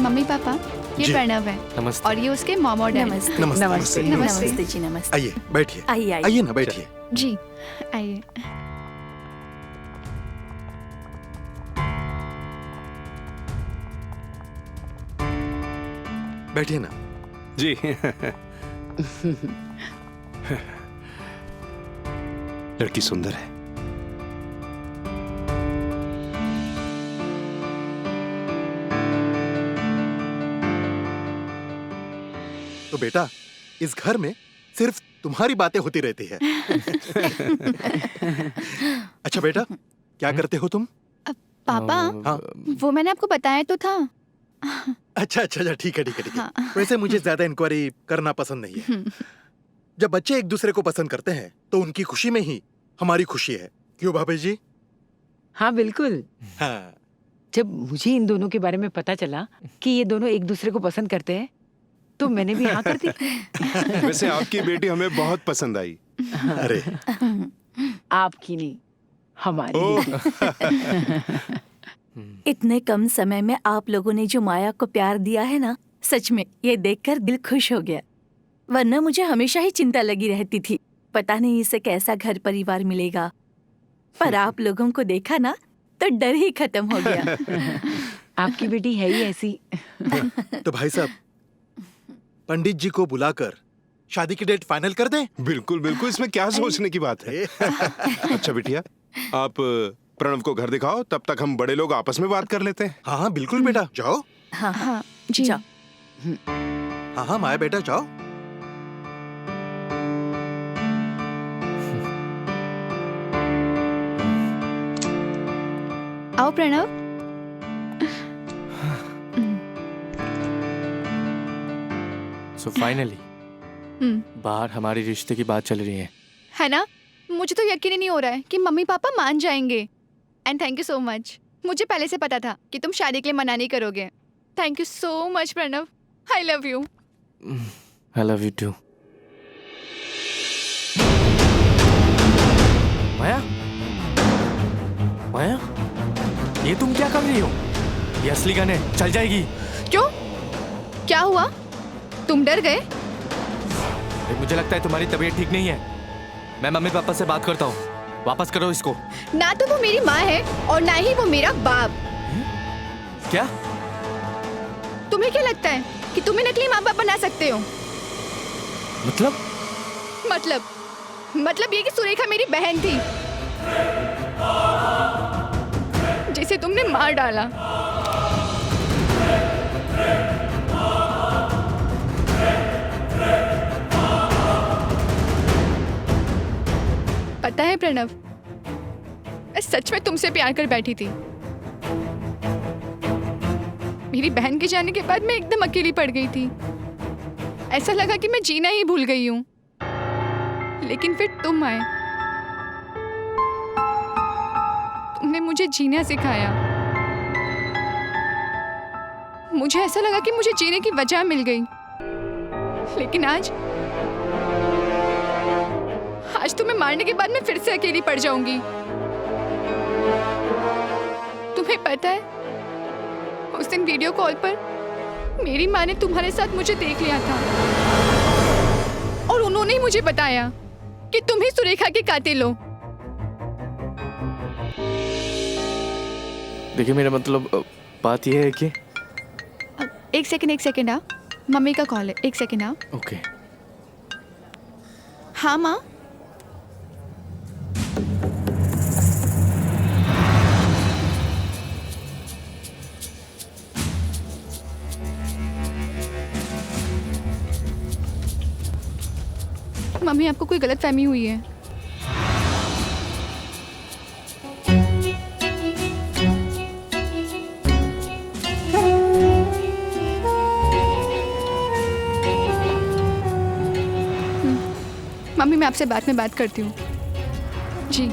Mummy papa, ये जी। प्रणव है। नमस्ते। और ये उसके मॉम और डैडी। नमस्ते। नमस्ते, नमस्ते नमस्ते। नमस्ते जी, नमस्ते। आइए बैठिए। आइए आइए। आइए ना, बैठिए। जी आइए। बैठिए ना। जी। लड़की सुंदर है। तो बेटा, इस घर में सिर्फ तुम्हारी बातें होती रहती है। अच्छा बेटा, क्या करते हो तुम? पापा, हाँ। वो मैंने आपको बताया तो था। अच्छा अच्छा अच्छा, ठीक है ठीक है ठीक है। वैसे मुझे ज्यादा इंक्वायरी करना पसंद नहीं है। जब बच्चे एक दूसरे को पसंद करते हैं तो उनकी खुशी में ही हमारी खुशी है। क्यों भाभी जी? हाँ बिल्कुल। हाँ। जब मुझे इन दोनों के बारे में पता चला कि ये दोनों एक दूसरे को पसंद करते हैं तो मैंने भी हाँ कर दी। वैसे आपकी बेटी हमें बहुत पसंद आई। अरे आपकी नहीं, हमारी बेटी। इतने कम समय में आप लोगों ने जो माया को प्यार दिया है ना, सच में ये देखकर दिल खुश हो गया। वरना मुझे हमेशा ही चिंता लगी रहती थी, पता नहीं इसे कैसा घर परिवार मिलेगा। पर आप लोगों को देखा ना तो डर ही खत्म हो गया। आपकी बेटी है ही ऐसी। तो भाई साहब, पंडित जी को बुलाकर शादी की डेट फाइनल कर दें? बिल्कुल बिल्कुल, इसमें क्या सोचने की बात है। अच्छा बिटिया, आप प्रणव को घर दिखाओ, तब तक हम बड़े लोग आपस में बात कर लेते हैं। हाँ हाँ बिल्कुल बेटा, जाओ। हाँ हाँ जी जाओ। हाँ हाँ माया बेटा जाओ। आओ प्रणव। सो फाइनली बाहर हमारी रिश्ते की बात चल रही है ना? मुझे तो यकीन ही नहीं हो रहा है कि मम्मी पापा मान जाएंगे। And thank you so much. मुझे पहले से पता था कि तुम शादी के लिए मना नहीं करोगे। Thank you so much Pranav. I love you. I love you too. Maya, Maya, ये तुम क्या कर रही हो? ये असली गन है, चल जाएगी। क्यों? क्या हुआ? तुम डर गए? मुझे लगता है तुम्हारी तबीयत ठीक नहीं है। मैं मम्मी पापा से बात करता हूँ, वापस करो इसको। ना तो वो मेरी माँ है और ना ही वो मेरा बाप। क्या? तुम्हें क्या लगता है कि तुम्हें नकली माँ बाप बना सकते हो? मतलब ये कि सुरेखा मेरी बहन थी जिसे तुमने मार डाला। पता है प्रणव, मैं सच में तुमसे प्यार कर बैठी थी। मेरी बहन के जाने के बाद मैं एकदम अकेली पड़ गई थी। ऐसा लगा कि मैं जीना ही भूल गई हूँ। लेकिन फिर तुम आए, तुमने मुझे जीना सिखाया। मुझे ऐसा लगा कि मुझे जीने की वजह मिल गई। लेकिन आज तुम्हें मारने के बाद मैं फिर से अकेली पड़ जाऊंगी। तुम्हें पता है, उस दिन वीडियो कॉल पर मेरी माँ ने तुम्हारे साथ मुझे देख लिया था और उन्होंने ही मुझे बताया कि तुम ही सुरेखा के कातिल हो। देखिए मेरा मतलब बात यह है कि एक सेकंड हाँ, मम्मी का कॉल है। एक सेकंड हाँ। ओके। हाँ माँ। मम्मी, आपको कोई गलतफहमी हुई है। मम्मी, मैं आपसे बाद में बात करती हूँ। जी।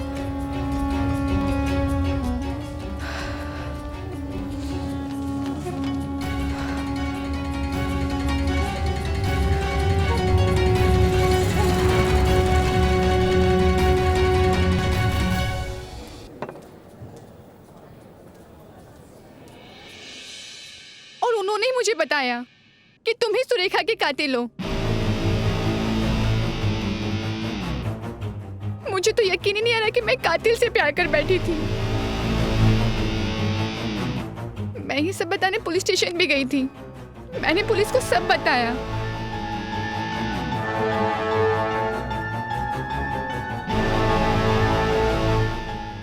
और उन्होंने ही मुझे बताया कि तुम ही सुरेखा के कातिल हो। मुझे तो यकीन ही नहीं आ रहा कि मैं कातिल से प्यार कर बैठी थी। मैं ये सब बताने पुलिस स्टेशन भी गई थी। मैंने पुलिस को सब बताया।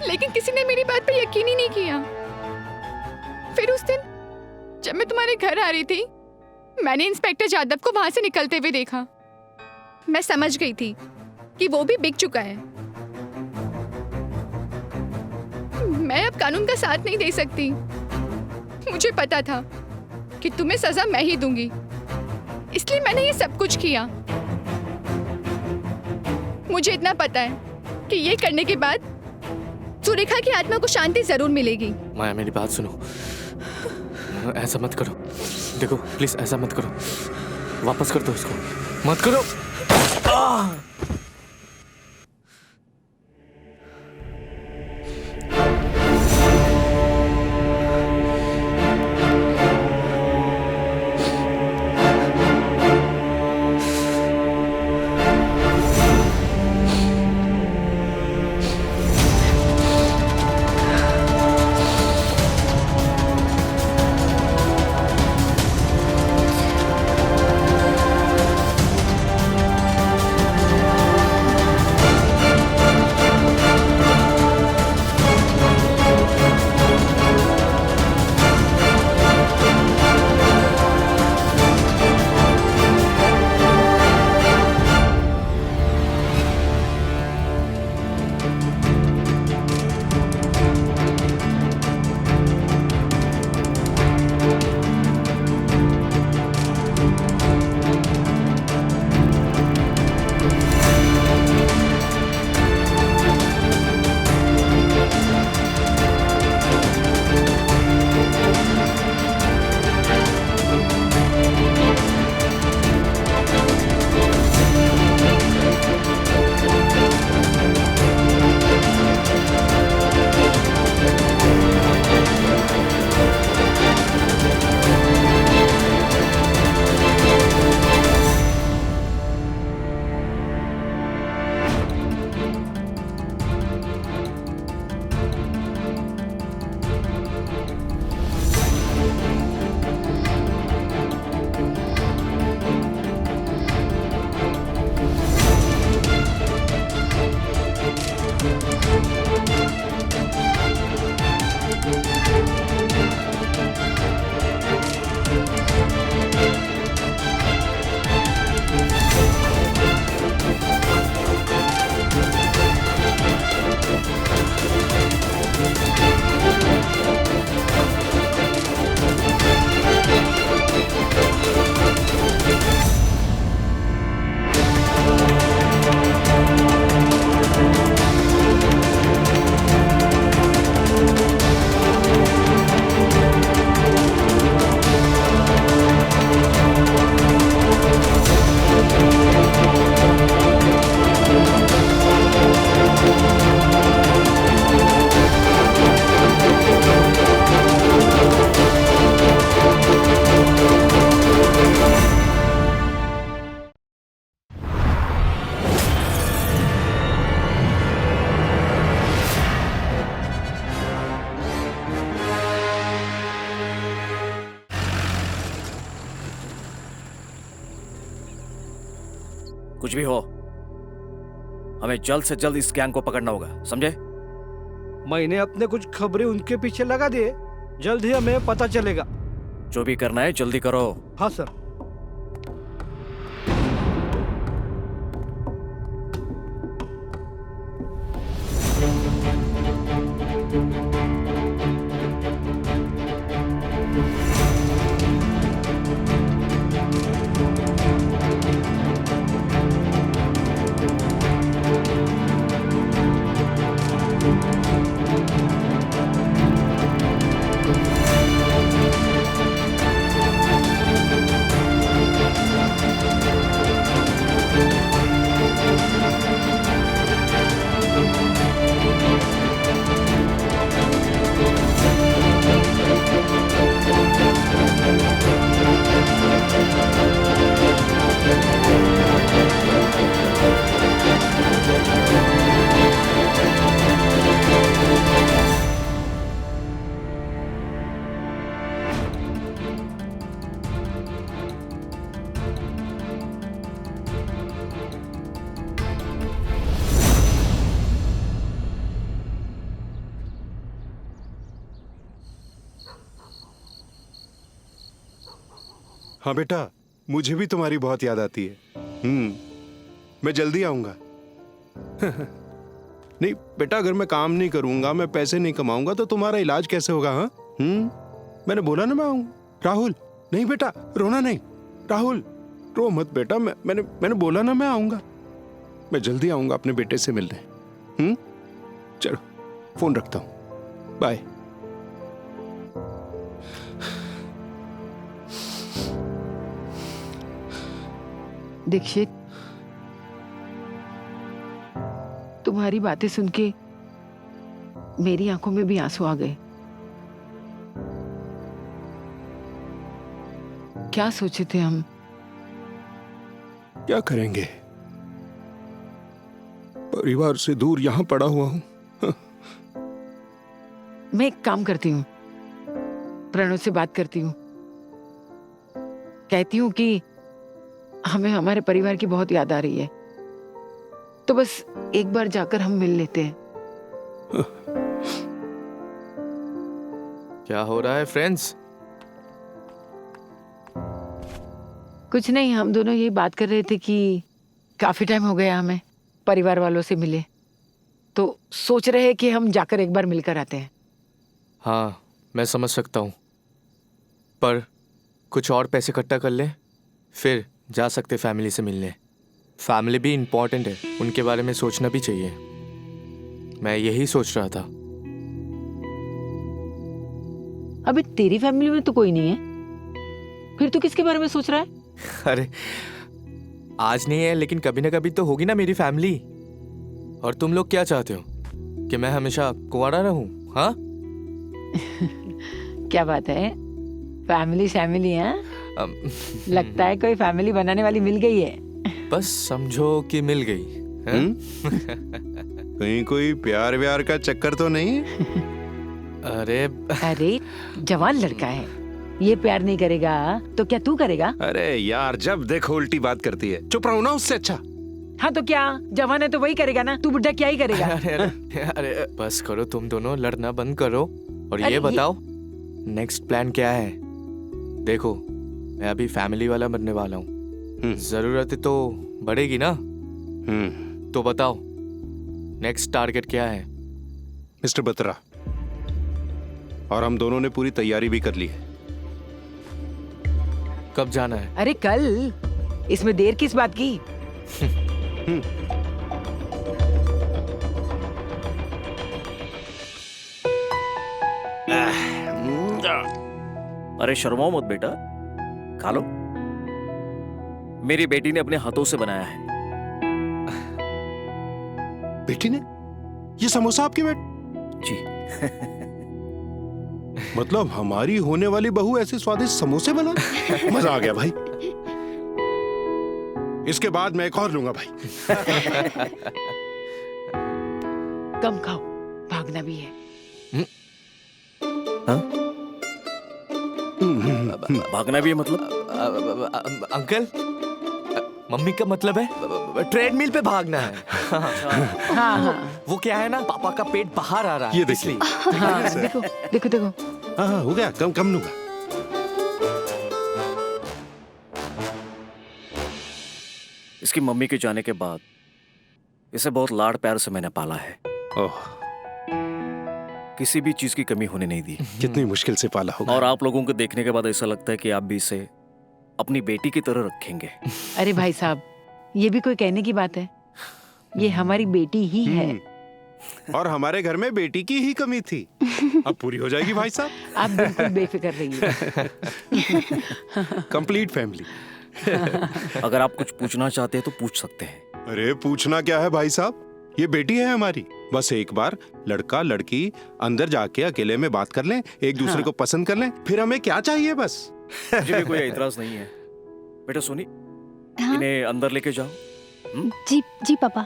लेकिन किसी ने मेरी बात पर यकीन ही नहीं किया। फिर उस दिन जब मैं तुम्हारे घर आ रही थी, मैंने इंस्पेक्टर जादव को वहां से निकलते हुए देखा। मैं समझ गई थी कि वो भी बिक चुका है। मैं अब कानून का साथ नहीं दे सकती। मुझे पता था कि तुम्हें सजा मैं ही दूंगी, इसलिए मैंने ये सब कुछ किया। मुझे इतना पता है कि ये करने के बाद सुरेखा की आत्मा को शांति जरूर मिलेगी। माया मेरी बात सुनो, ऐसा मत करो। देखो प्लीज ऐसा मत करो, वापस कर दो उसको, मत करो। कुछ भी हो, हमें जल्द से जल्द इस गैंग को पकड़ना होगा, समझे? मैंने अपने कुछ खबरें उनके पीछे लगा दिए, जल्द ही हमें पता चलेगा। जो भी करना है जल्दी करो। हाँ सर। हाँ बेटा, मुझे भी तुम्हारी बहुत याद आती है। मैं जल्दी आऊंगा। नहीं बेटा, अगर मैं काम नहीं करूंगा, मैं पैसे नहीं कमाऊंगा तो तुम्हारा इलाज कैसे होगा? हाँ मैंने बोला ना मैं आऊंगा। राहुल, नहीं बेटा, रोना नहीं। राहुल, रो मत बेटा, मैंने बोला ना मैं आऊंगा। मैं जल्दी आऊंगा अपने बेटे से मिलने। चलो फोन रखता हूँ, बाय। दीक्षित, तुम्हारी बातें सुन के मेरी आंखों में भी आंसू आ गए। क्या सोचे थे हम? क्या करेंगे, परिवार से दूर यहां पड़ा हुआ हूं। मैं एक काम करती हूँ, प्रणव से बात करती हूँ, कहती हूँ कि हमें हमारे परिवार की बहुत याद आ रही है, तो बस एक बार जाकर हम मिल लेते हैं। क्या हो रहा है फ्रेंड्स? कुछ नहीं, हम दोनों यही बात कर रहे थे कि काफी टाइम हो गया हमें परिवार वालों से मिले, तो सोच रहे हैं कि हम जाकर एक बार मिलकर आते हैं। हाँ, मैं समझ सकता हूँ, पर कुछ और पैसे इकट्ठा कर ले, फिर जा सकते फैमिली से मिलने। फैमिली भी इम्पोर्टेंट है, उनके बारे में सोचना भी चाहिए। मैं यही सोच रहा था। अभी तेरी फैमिली में तो कोई नहीं है, फिर तू किसके बारे में सोच रहा है? अरे आज नहीं है, लेकिन कभी ना कभी तो होगी ना मेरी फैमिली। और तुम लोग क्या चाहते हो कि मैं हमेशा कुंवारा रहूं? हाँ क्या बात है, फैमिली फैमिली है। लगता है कोई फैमिली बनाने वाली मिल गई है। बस समझो कि मिल गई। कहीं कोई प्यार व्यार का चक्कर तो नहीं? अरे जवान लड़का है, ये प्यार नहीं करेगा तो क्या तू करेगा? अरे यार, जब देखो उल्टी बात करती है, चुप रहो ना उससे अच्छा। हाँ तो क्या, जवान है तो वही करेगा ना, तू बुढ़ा क्या ही करेगा? अरे बस करो, तुम दोनों लड़ना बंद करो और ये बताओ नेक्स्ट प्लान क्या है? देखो मैं अभी फैमिली वाला बनने वाला हूँ, जरूरतें तो बढ़ेगी ना। तो बताओ नेक्स्ट टारगेट क्या है? मिस्टर बत्रा, और हम दोनों ने पूरी तैयारी भी कर ली है। कब जाना है? अरे कल, इसमें देर किस बात की? अरे शर्माओ मत बेटा, खा लो। मेरी बेटी ने अपने हाथों से बनाया है। बेटी ने? ये समोसा आपकी बेटी? जी। मतलब हमारी होने वाली बहू ऐसे स्वादिष्ट समोसे बना? मजा आ गया भाई। इसके बाद मैं एक और लूंगा भाई। कम खाओ, भागना भी है। भागना भी है मतलब? अंकल, मम्मी का मतलब है ट्रेडमिल पे भागना है। हाँ। वो क्या है ना, पापा का पेट बाहर आ रहा है, ये देखिए। हाँ, देखो देखो देखो। हाँ हो गया, कम कम लूंगा। इसकी मम्मी के जाने के बाद इसे बहुत लाड़ प्यार से मैंने पाला है। ओह, किसी भी चीज की कमी होने नहीं दी। कितनी मुश्किल से पाला होगा। और आप लोगों को देखने के बाद ऐसा लगता है कि आप भी इसे अपनी बेटी की तरह रखेंगे। अरे भाई साहब, ये भी कोई कहने की बात है? ये हमारी बेटी ही है। और हमारे घर में बेटी की ही कमी थी, अब पूरी हो जाएगी भाई साहब। आप बिल्कुल बेफिक्र रहिए। Complete family. अगर आप कुछ पूछना चाहते हैं तो पूछ सकते हैं। अरे पूछना क्या है भाई साहब, ये बेटी है हमारी। बस एक बार लड़का लड़की अंदर जाके अकेले में बात कर लें, एक दूसरे को पसंद कर लें, फिर हमें क्या चाहिए बस। मुझे भी कोई एतराज नहीं है। बेटा सोनी, इन्हें अंदर लेके जाओ। जी जी पापा।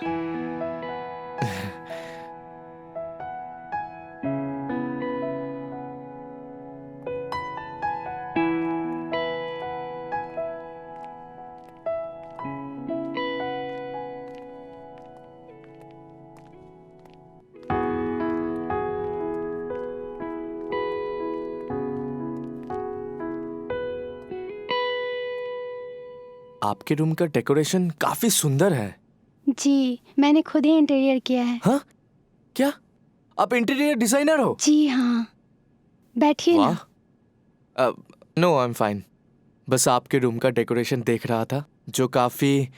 आपके रूम का डेकोरेशन काफी सुंदर है। जी, मैंने खुद ही इंटीरियर किया है। हाँ? क्या आप इंटीरियर डिजाइनर हो? जी हाँ, बैठिए ना। No, I am fine. बस आपके रूम का डेकोरेशन देख रहा था, जो काफी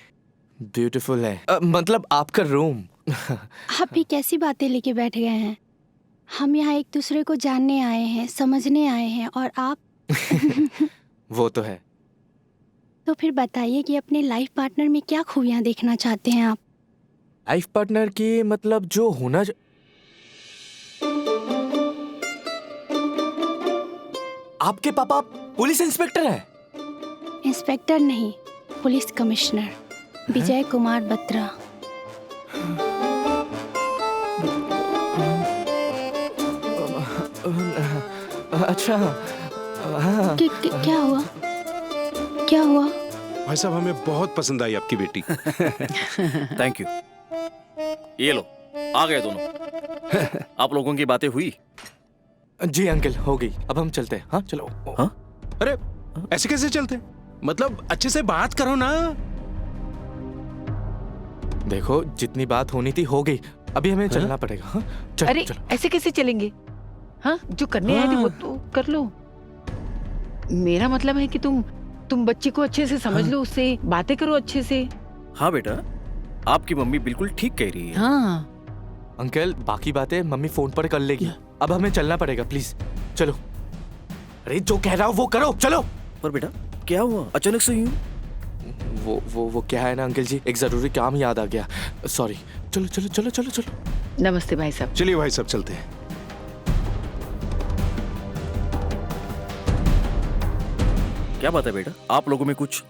ब्यूटीफुल है। मतलब आपका रूम। आप भी कैसी बातें लेके बैठ गए हैं? हम यहाँ एक दूसरे को जानने आए हैं, समझने आए हैं, और आप वो तो है। तो फिर बताइए कि अपने लाइफ पार्टनर में क्या खूबियाँ देखना चाहते हैं आप? लाइफ पार्टनर की मतलब जो होना आपके पापा पुलिस इंस्पेक्टर हैं? इंस्पेक्टर नहीं, पुलिस कमिश्नर विजय कुमार बत्रा। अच्छा हाँ। क्या हुआ? क्या हुआ? भाई साहब, हमें बहुत पसंद आई आपकी बेटी। Thank you. ये लो, आ गए दोनों। आप लोगों की बातें हुई? जी अंकल, हो गई। अब हम चलते हैं। हाँ चलो। हाँ? अरे ऐसे कैसे चलते? मतलब अच्छे से बात करो ना। देखो, जितनी बात होनी थी हो गई, अभी हमें चलना पड़ेगा। हाँ? चलो, अरे चलो। ऐसे कैसे चलेंगे? हाँ, जो करने आए थे वो तो कर लो। मेरा मतलब है कि तुम बच्चे को अच्छे से समझ लो, उससे बातें करो अच्छे से। हाँ बेटा, आपकी मम्मी बिल्कुल ठीक कह रही है। हाँ अंकल, बाकी बातें मम्मी फोन पर कर लेगी। अब हमें चलना पड़ेगा, प्लीज चलो। अरे जो कह रहा हूँ वो करो, चलो। पर बेटा क्या हुआ अचानक से यूं? वो क्या है ना अंकल जी, एक जरूरी काम याद आ गया। सॉरी। चलो चलो चलो चलो चलो। नमस्ते भाई साहब। चलिए भाई साहब, चलते हैं। क्या बात है बेटा, आप लोगों में कुछ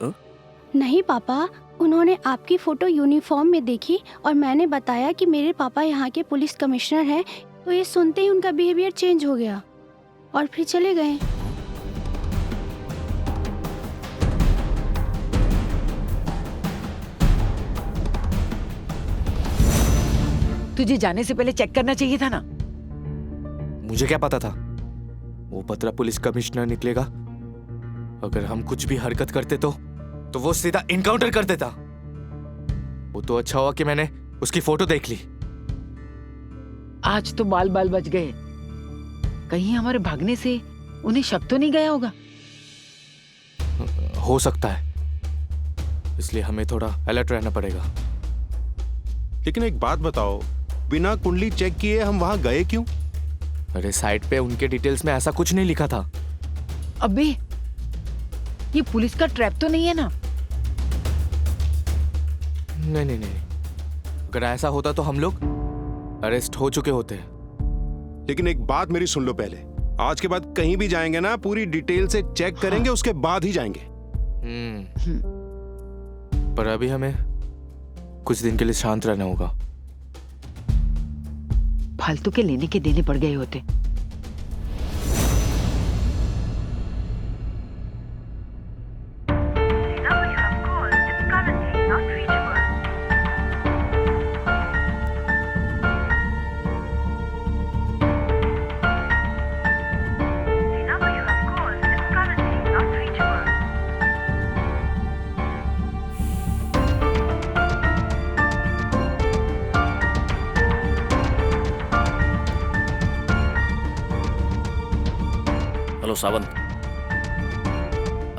नहीं पापा, उन्होंने आपकी फोटो यूनिफॉर्म में देखी और मैंने बताया कि मेरे पापा यहाँ के पुलिस कमिश्नर हैं, तो ये सुनते ही उनका बिहेवियर चेंज हो गया और फिर चले गए। तुझे जाने से पहले चेक करना चाहिए था ना। मुझे क्या पता था वो बत्रा पुलिस कमिश्नर निकलेगा। अगर हम कुछ भी हरकत करते तो वो सीधा इनकाउंटर कर देता। वो तो अच्छा हुआ कि मैंने उसकी फोटो देख ली। आज तो बाल बाल बच गए। कहीं हमारे भागने से उन्हें शक तो नहीं गया होगा? हो सकता है, इसलिए हमें थोड़ा अलर्ट रहना पड़ेगा। लेकिन एक बात बताओ, बिना कुंडली चेक किए हम वहां गए क्यों? अरे साइट पे उनके डिटेल्स में ऐसा कुछ नहीं लिखा था। अबे ये पुलिस का ट्रैप तो नहीं है ना? नहीं, अगर ऐसा होता तो हम लोग अरेस्ट हो चुके होते। लेकिन एक बात मेरी सुन लो पहले, आज के बाद कहीं भी जाएंगे ना, पूरी डिटेल से चेक करेंगे, उसके बाद ही जाएंगे। पर अभी हमें कुछ दिन के लिए शांत रहना होगा। फालतू के लेने के देने पड़ गए होते। हेलो सावंत।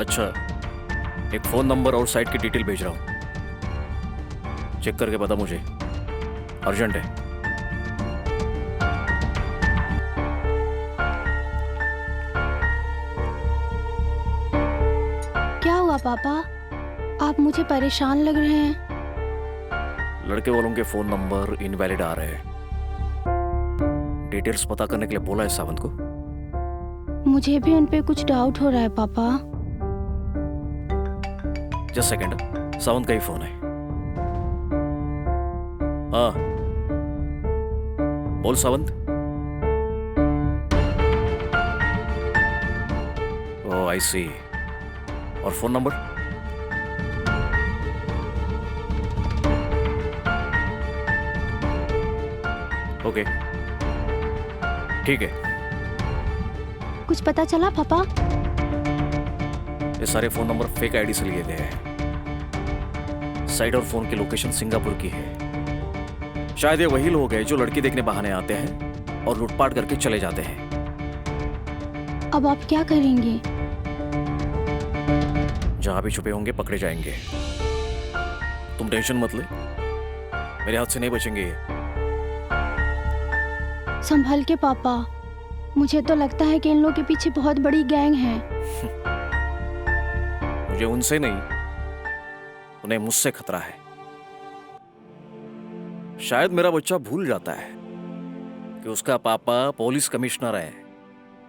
अच्छा, एक फोन नंबर और साइट की डिटेल भेज रहा हूं, चेक करके बता मुझे, अर्जेंट है। क्या हुआ पापा, आप मुझे परेशान लग रहे हैं। लड़के वालों के फोन नंबर इनवैलिड आ रहे हैं। डिटेल्स पता करने के लिए बोला है सावंत को। मुझे भी उन पे कुछ डाउट हो रहा है पापा। जस्ट सेकंड, सावंत का ही फोन है। हाँ बोल सावंत। ओह आई सी। और फोन नंबर? ओके ठीक है। कुछ पता चला पापा? ये सारे फोन नंबर फेक आईडी से लिए गए हैं। साइट और फोन की लोकेशन सिंगापुर की है। शायद ये वही लोग हैं जो लड़की देखने बहाने आते हैं और लूटपाट करके चले जाते हैं। अब आप क्या करेंगे? जहां भी छुपे होंगे पकड़े जाएंगे। तुम टेंशन मत ले, मेरे हाथ से नहीं बचेंगे ये। संभल के पापा। मुझे तो लगता है कि इन लोगों के पीछे बहुत बड़ी गैंग है। मुझे उनसे नहीं, उन्हें मुझसे खतरा है। शायद मेरा बच्चा भूल जाता है कि उसका पापा पुलिस कमिश्नर है।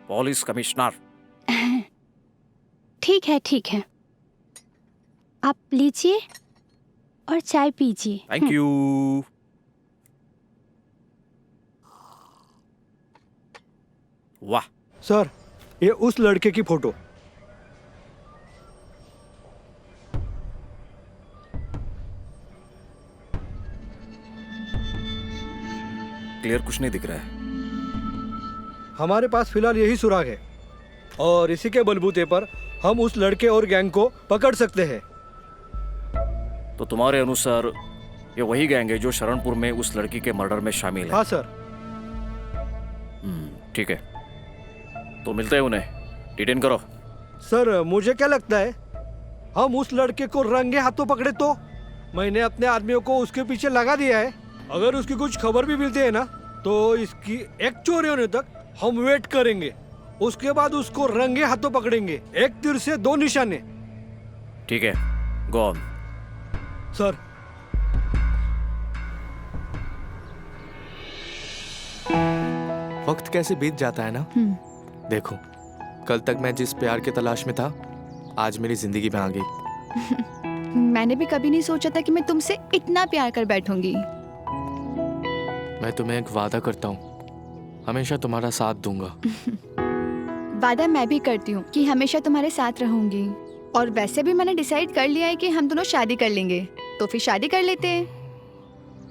Police commissioner. ठीक है, आप लीजिए और चाय पीजिए। Thank you. वाह सर, ये उस लड़के की फोटो। क्लियर कुछ नहीं दिख रहा है। हमारे पास फिलहाल यही सुराग है और इसी के बलबूते पर हम उस लड़के और गैंग को पकड़ सकते हैं। तो तुम्हारे अनुसार ये वही गैंग है जो शरणपुर में उस लड़की के मर्डर में शामिल है? हाँ सर। ठीक है, तो मिलते हैं उन्हें। डिटेन करो। सर, मुझे क्या लगता है, हम उस लड़के को रंगे हाथों पकड़े तो मैंने अपने आदमियों को उसके पीछे लगा दिया है। अगर उसकी कुछ खबर भी मिलती है ना, तो इसकी एक चोरी होने तक हम वेट करेंगे। उसके बाद उसको रंगे हाथों पकड़ेंगे। एक तीर से दो निशाने। ठीक है, गो ऑन। सर, वक्त कैसे बीत जाता है ना। देखो, कल तक मैं जिस प्यार की तलाश में था, आज मेरी जिंदगी में आ गई। मैंने भी कभी नहीं सोचा था कि मैं तुमसे इतना प्यार कर बैठूंगी। मैं तुम्हें एक वादा करता हूँ, हमेशा तुम्हारा साथ दूंगा। वादा मैं भी करती हूँ कि हमेशा तुम्हारे साथ रहूंगी। और वैसे भी मैंने डिसाइड कर लिया है कि हम दोनों शादी कर लेंगे, तो फिर शादी कर लेते हैं।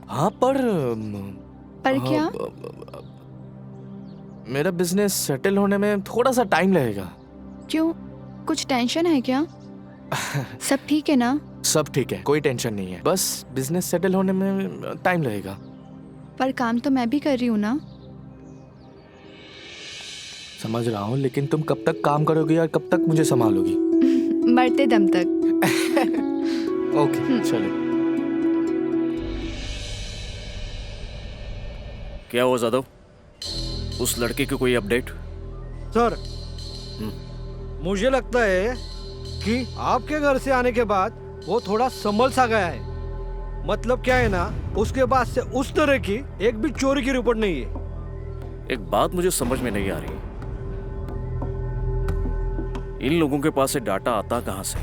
हाँ, पर क्या? मेरा बिजनेस सेटल होने में थोड़ा सा टाइम लगेगा। क्यों, कुछ टेंशन है क्या? सब ठीक है ना? सब ठीक है, कोई टेंशन नहीं है। बस बिजनेस सेटल होने में टाइम लगेगा। पर काम तो मैं भी कर रही हूँ ना। समझ रहा हूँ, लेकिन तुम कब तक काम करोगी और कब तक मुझे संभालोगी? मरते दम तक। ओके, चलो। क्या हुआ जादव, उस लड़के की कोई अपडेट? सर, मुझे लगता है कि आपके घर से आने के बाद वो थोड़ा संभल सा गया है। मतलब क्या है ना, उसके बाद से उस तरह की एक भी चोरी की रिपोर्ट नहीं है। एक बात मुझे समझ में नहीं आ रही, इन लोगों के पास से डाटा आता कहां से?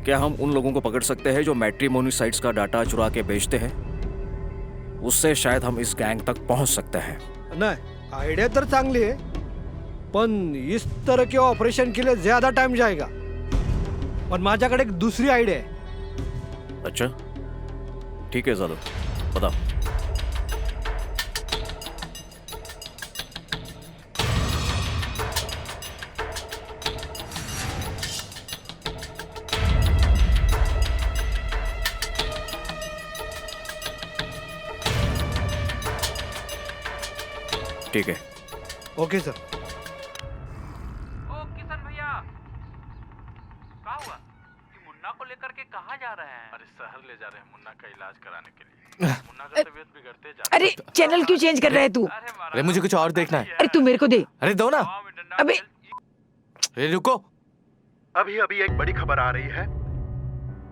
क्या हम उन लोगों को पकड़ सकते हैं जो मैट्रिमोनी साइट्स का डाटा चुरा के बेचते हैं? उससे शायद हम इस गैंग तक पहुंच सकते हैं। नाही, आयडिया तर चांगली आहे, पण इस तरह के ऑपरेशन के लिए ज्यादा टाइम जाएगा। पण माझ्याकडे एक दूसरी आयडिया है। अच्छा, ठीक है जादव, बताओ। ठीक है। Okay sir. किशन भैया, क्या हुआ? ये मुन्ना को लेकर के कहाँ जा रहे हैं? अरे शहर ले जा रहे हैं मुन्ना का इलाज कराने के लिए। मुन्ना का तबीयत बिगड़ते जा रहा है। अरे चैनल क्यों चेंज कर रहा है तू? अरे मुझे कुछ और देखना है। अरे तू मेरे को दे। अरे दो ना। अबे रुको। अभी अभी एक बड़ी खबर आ रही है।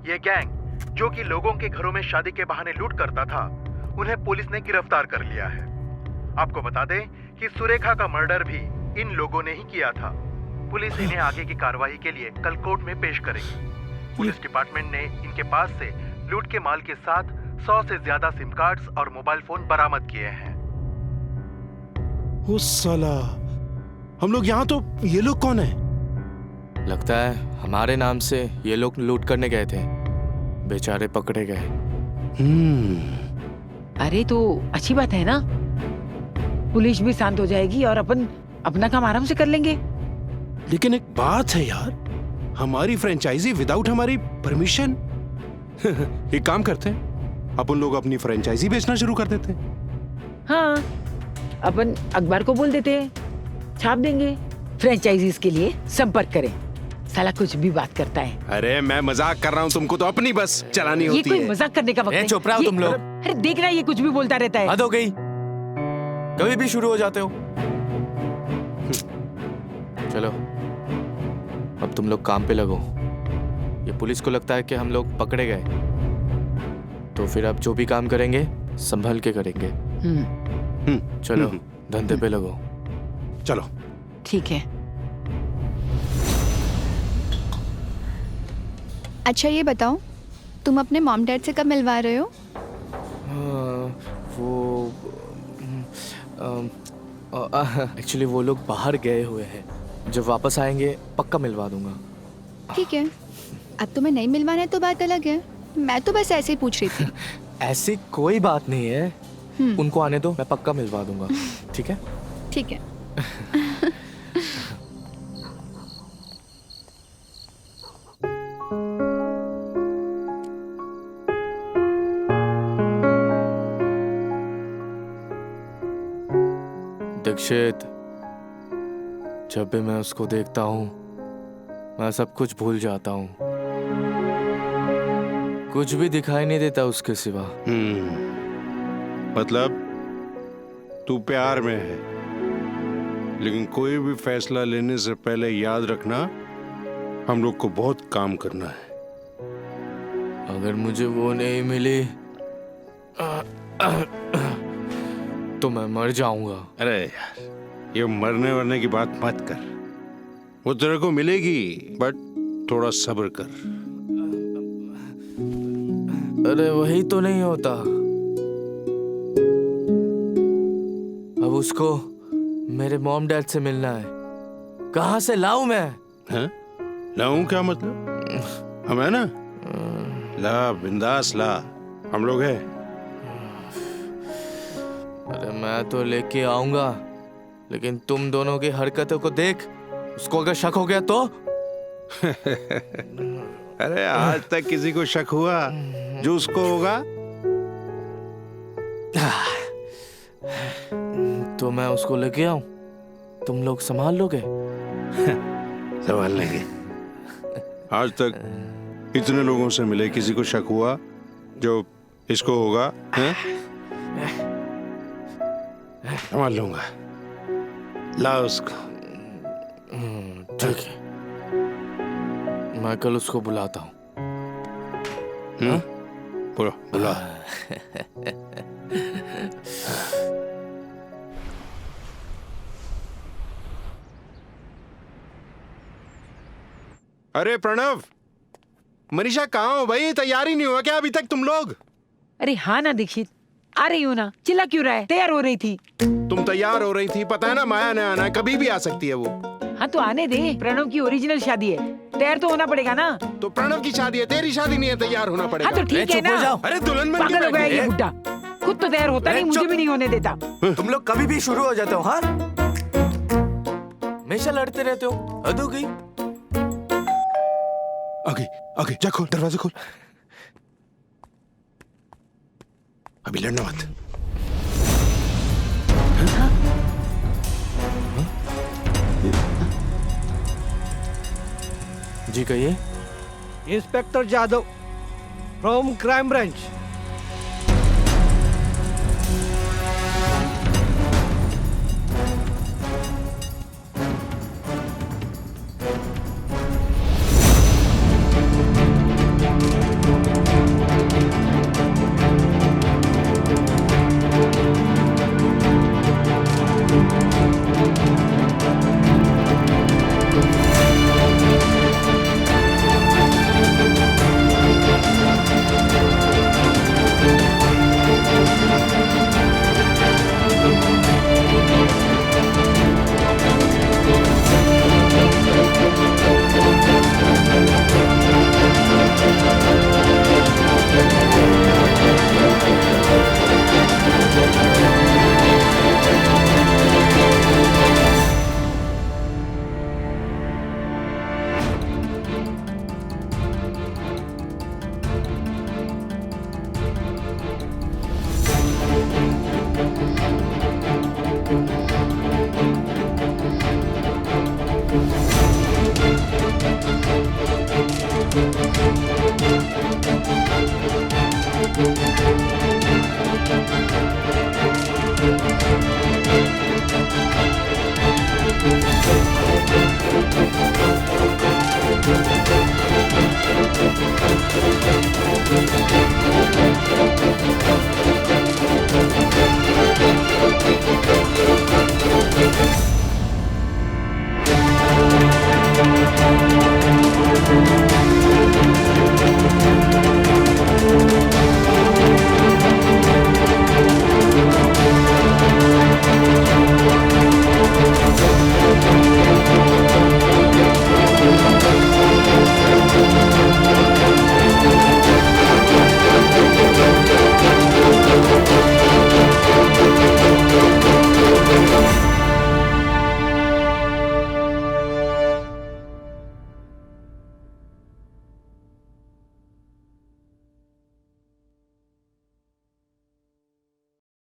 ये गैंग जो कि लोगों के घरों में शादी के बहाने लूट करता था, उन्हें पुलिस ने गिरफ्तार कर लिया है। आपको बता दें कि सुरेखा का मर्डर भी इन लोगों ने ही किया था। पुलिस इन्हें आगे की कार्रवाई के लिए कल कोर्ट में पेश करेगी। पुलिस डिपार्टमेंट ने इनके पास से लूट के माल के साथ 100 से ज्यादा सिम कार्ड्स और मोबाइल फोन बरामद किए हैं। ओ साला, हम लोग यहाँ तो ये लोग कौन है? लगता है हमारे नाम से ये लोग लूट करने गए थे, बेचारे पकड़े गए। अरे तो अच्छी बात है ना, पुलिस भी शांत हो जाएगी और अपन अपना काम आराम से कर लेंगे। लेकिन एक बात है यार, हमारी फ्रेंचाइजी विदाउट हमारी परमिशन। एक काम करते हैं, अपन लोग अपनी फ्रेंचाइजी बेचना शुरू कर देते हैं। हाँ, अपन अखबार को बोल देते हैं, छाप देंगे। फ्रेंचाइजीज के लिए संपर्क करें। साला कुछ भी बात करता है। अरे मैं मजाक कर रहा हूँ, तुमको तो अपनी बस चलानी होती है। ये कोई मजाक करने का वक्त नहीं। चुप रहो तुम लोग। अरे देख रहा है, ये कुछ भी बोलता रहता है। हद हो गई। कभी भी शुरू हो जाते हो। चलो अब तुम लोग काम पे लगो। ये पुलिस को लगता है कि हम लोग पकड़े गए, तो फिर अब जो भी काम करेंगे संभल के करेंगे। चलो धंधे पे लगो। चलो ठीक है। अच्छा ये बताओ, तुम अपने मॉम डैड से कब मिलवा रहे हो? वो एक्चुअली वो लोग बाहर गए हुए हैं, जब वापस आएंगे पक्का मिलवा दूंगा। ठीक है, अब तुम्हें नहीं मिलवाना है तो बात अलग है, मैं तो बस ऐसे ही पूछ रही थी। ऐसी कोई बात नहीं है, उनको आने दो, मैं पक्का मिलवा दूंगा। ठीक है? ठीक है। दीक्षित, जब भी मैं उसको देखता हूँ मैं सब कुछ भूल जाता हूँ, कुछ भी दिखाई नहीं देता उसके सिवा। मतलब तू प्यार में है, लेकिन कोई भी फैसला लेने से पहले याद रखना हम लोग को बहुत काम करना है। अगर मुझे वो नहीं मिली तो मैं मर जाऊंगा। अरे यार, ये मरने वरने की बात मत कर, वो तेरे को मिलेगी, बट थोड़ा सब्र कर। अरे वही तो नहीं होता। अब उसको मेरे मॉम डैड से मिलना है, कहाँ से लाऊं मैं? हैं? लाऊं क्या मतलब? हम है ना, ला बिंदास ला, हम लोग हैं। अरे मैं तो लेके आऊंगा, लेकिन तुम दोनों की हरकतों को देख उसको अगर शक हो गया तो? अरे आज तक किसी को शक हुआ जो उसको होगा? तो मैं उसको लेके आऊं, तुम लोग संभाल लोगे? संभाल लेंगे। आज तक इतने लोगों से मिले, किसी को शक हुआ जो इसको होगा? संभाल लूंगा, ला उसको। ठीक है, मैं कल उसको बुलाता हूँ। बुला। अरे प्रणव, मनीषा कहाँ हो भाई? तैयारी नहीं हुआ क्या अभी तक तुम लोग? अरे हाँ ना दीक्षित, आ रही हूँ ना। चिल्ला क्यों रहा है? तैयार हो रही थी। तुम तैयार हो रही थी, पता है ना माया ने आना है, कभी भी आ सकती है वो। हाँ तो आने दे, प्रणव की ओरिजिनल शादी है, तैयार तो होना पड़ेगा ना। तो प्रणव की शादी है, तेरी शादी नहीं है, तैयार होना पड़ेगा। हाँ तो ठीक है ना। अरे दुल्हन बन के पागल हो गया बैठी ये है। बुड्ढा, खुद तो तैयार होता नहीं, मुझे भी नहीं होने देता। तुम लोग कभी भी शुरू हो जाते हो। हाँ, हमेशा लड़ते रहते हो, हद हो गई। आगे आगे जा, खोल दरवाजा खोल। अभी लड़ना मत। जी कहिए। Inspector Jadhav from crime branch.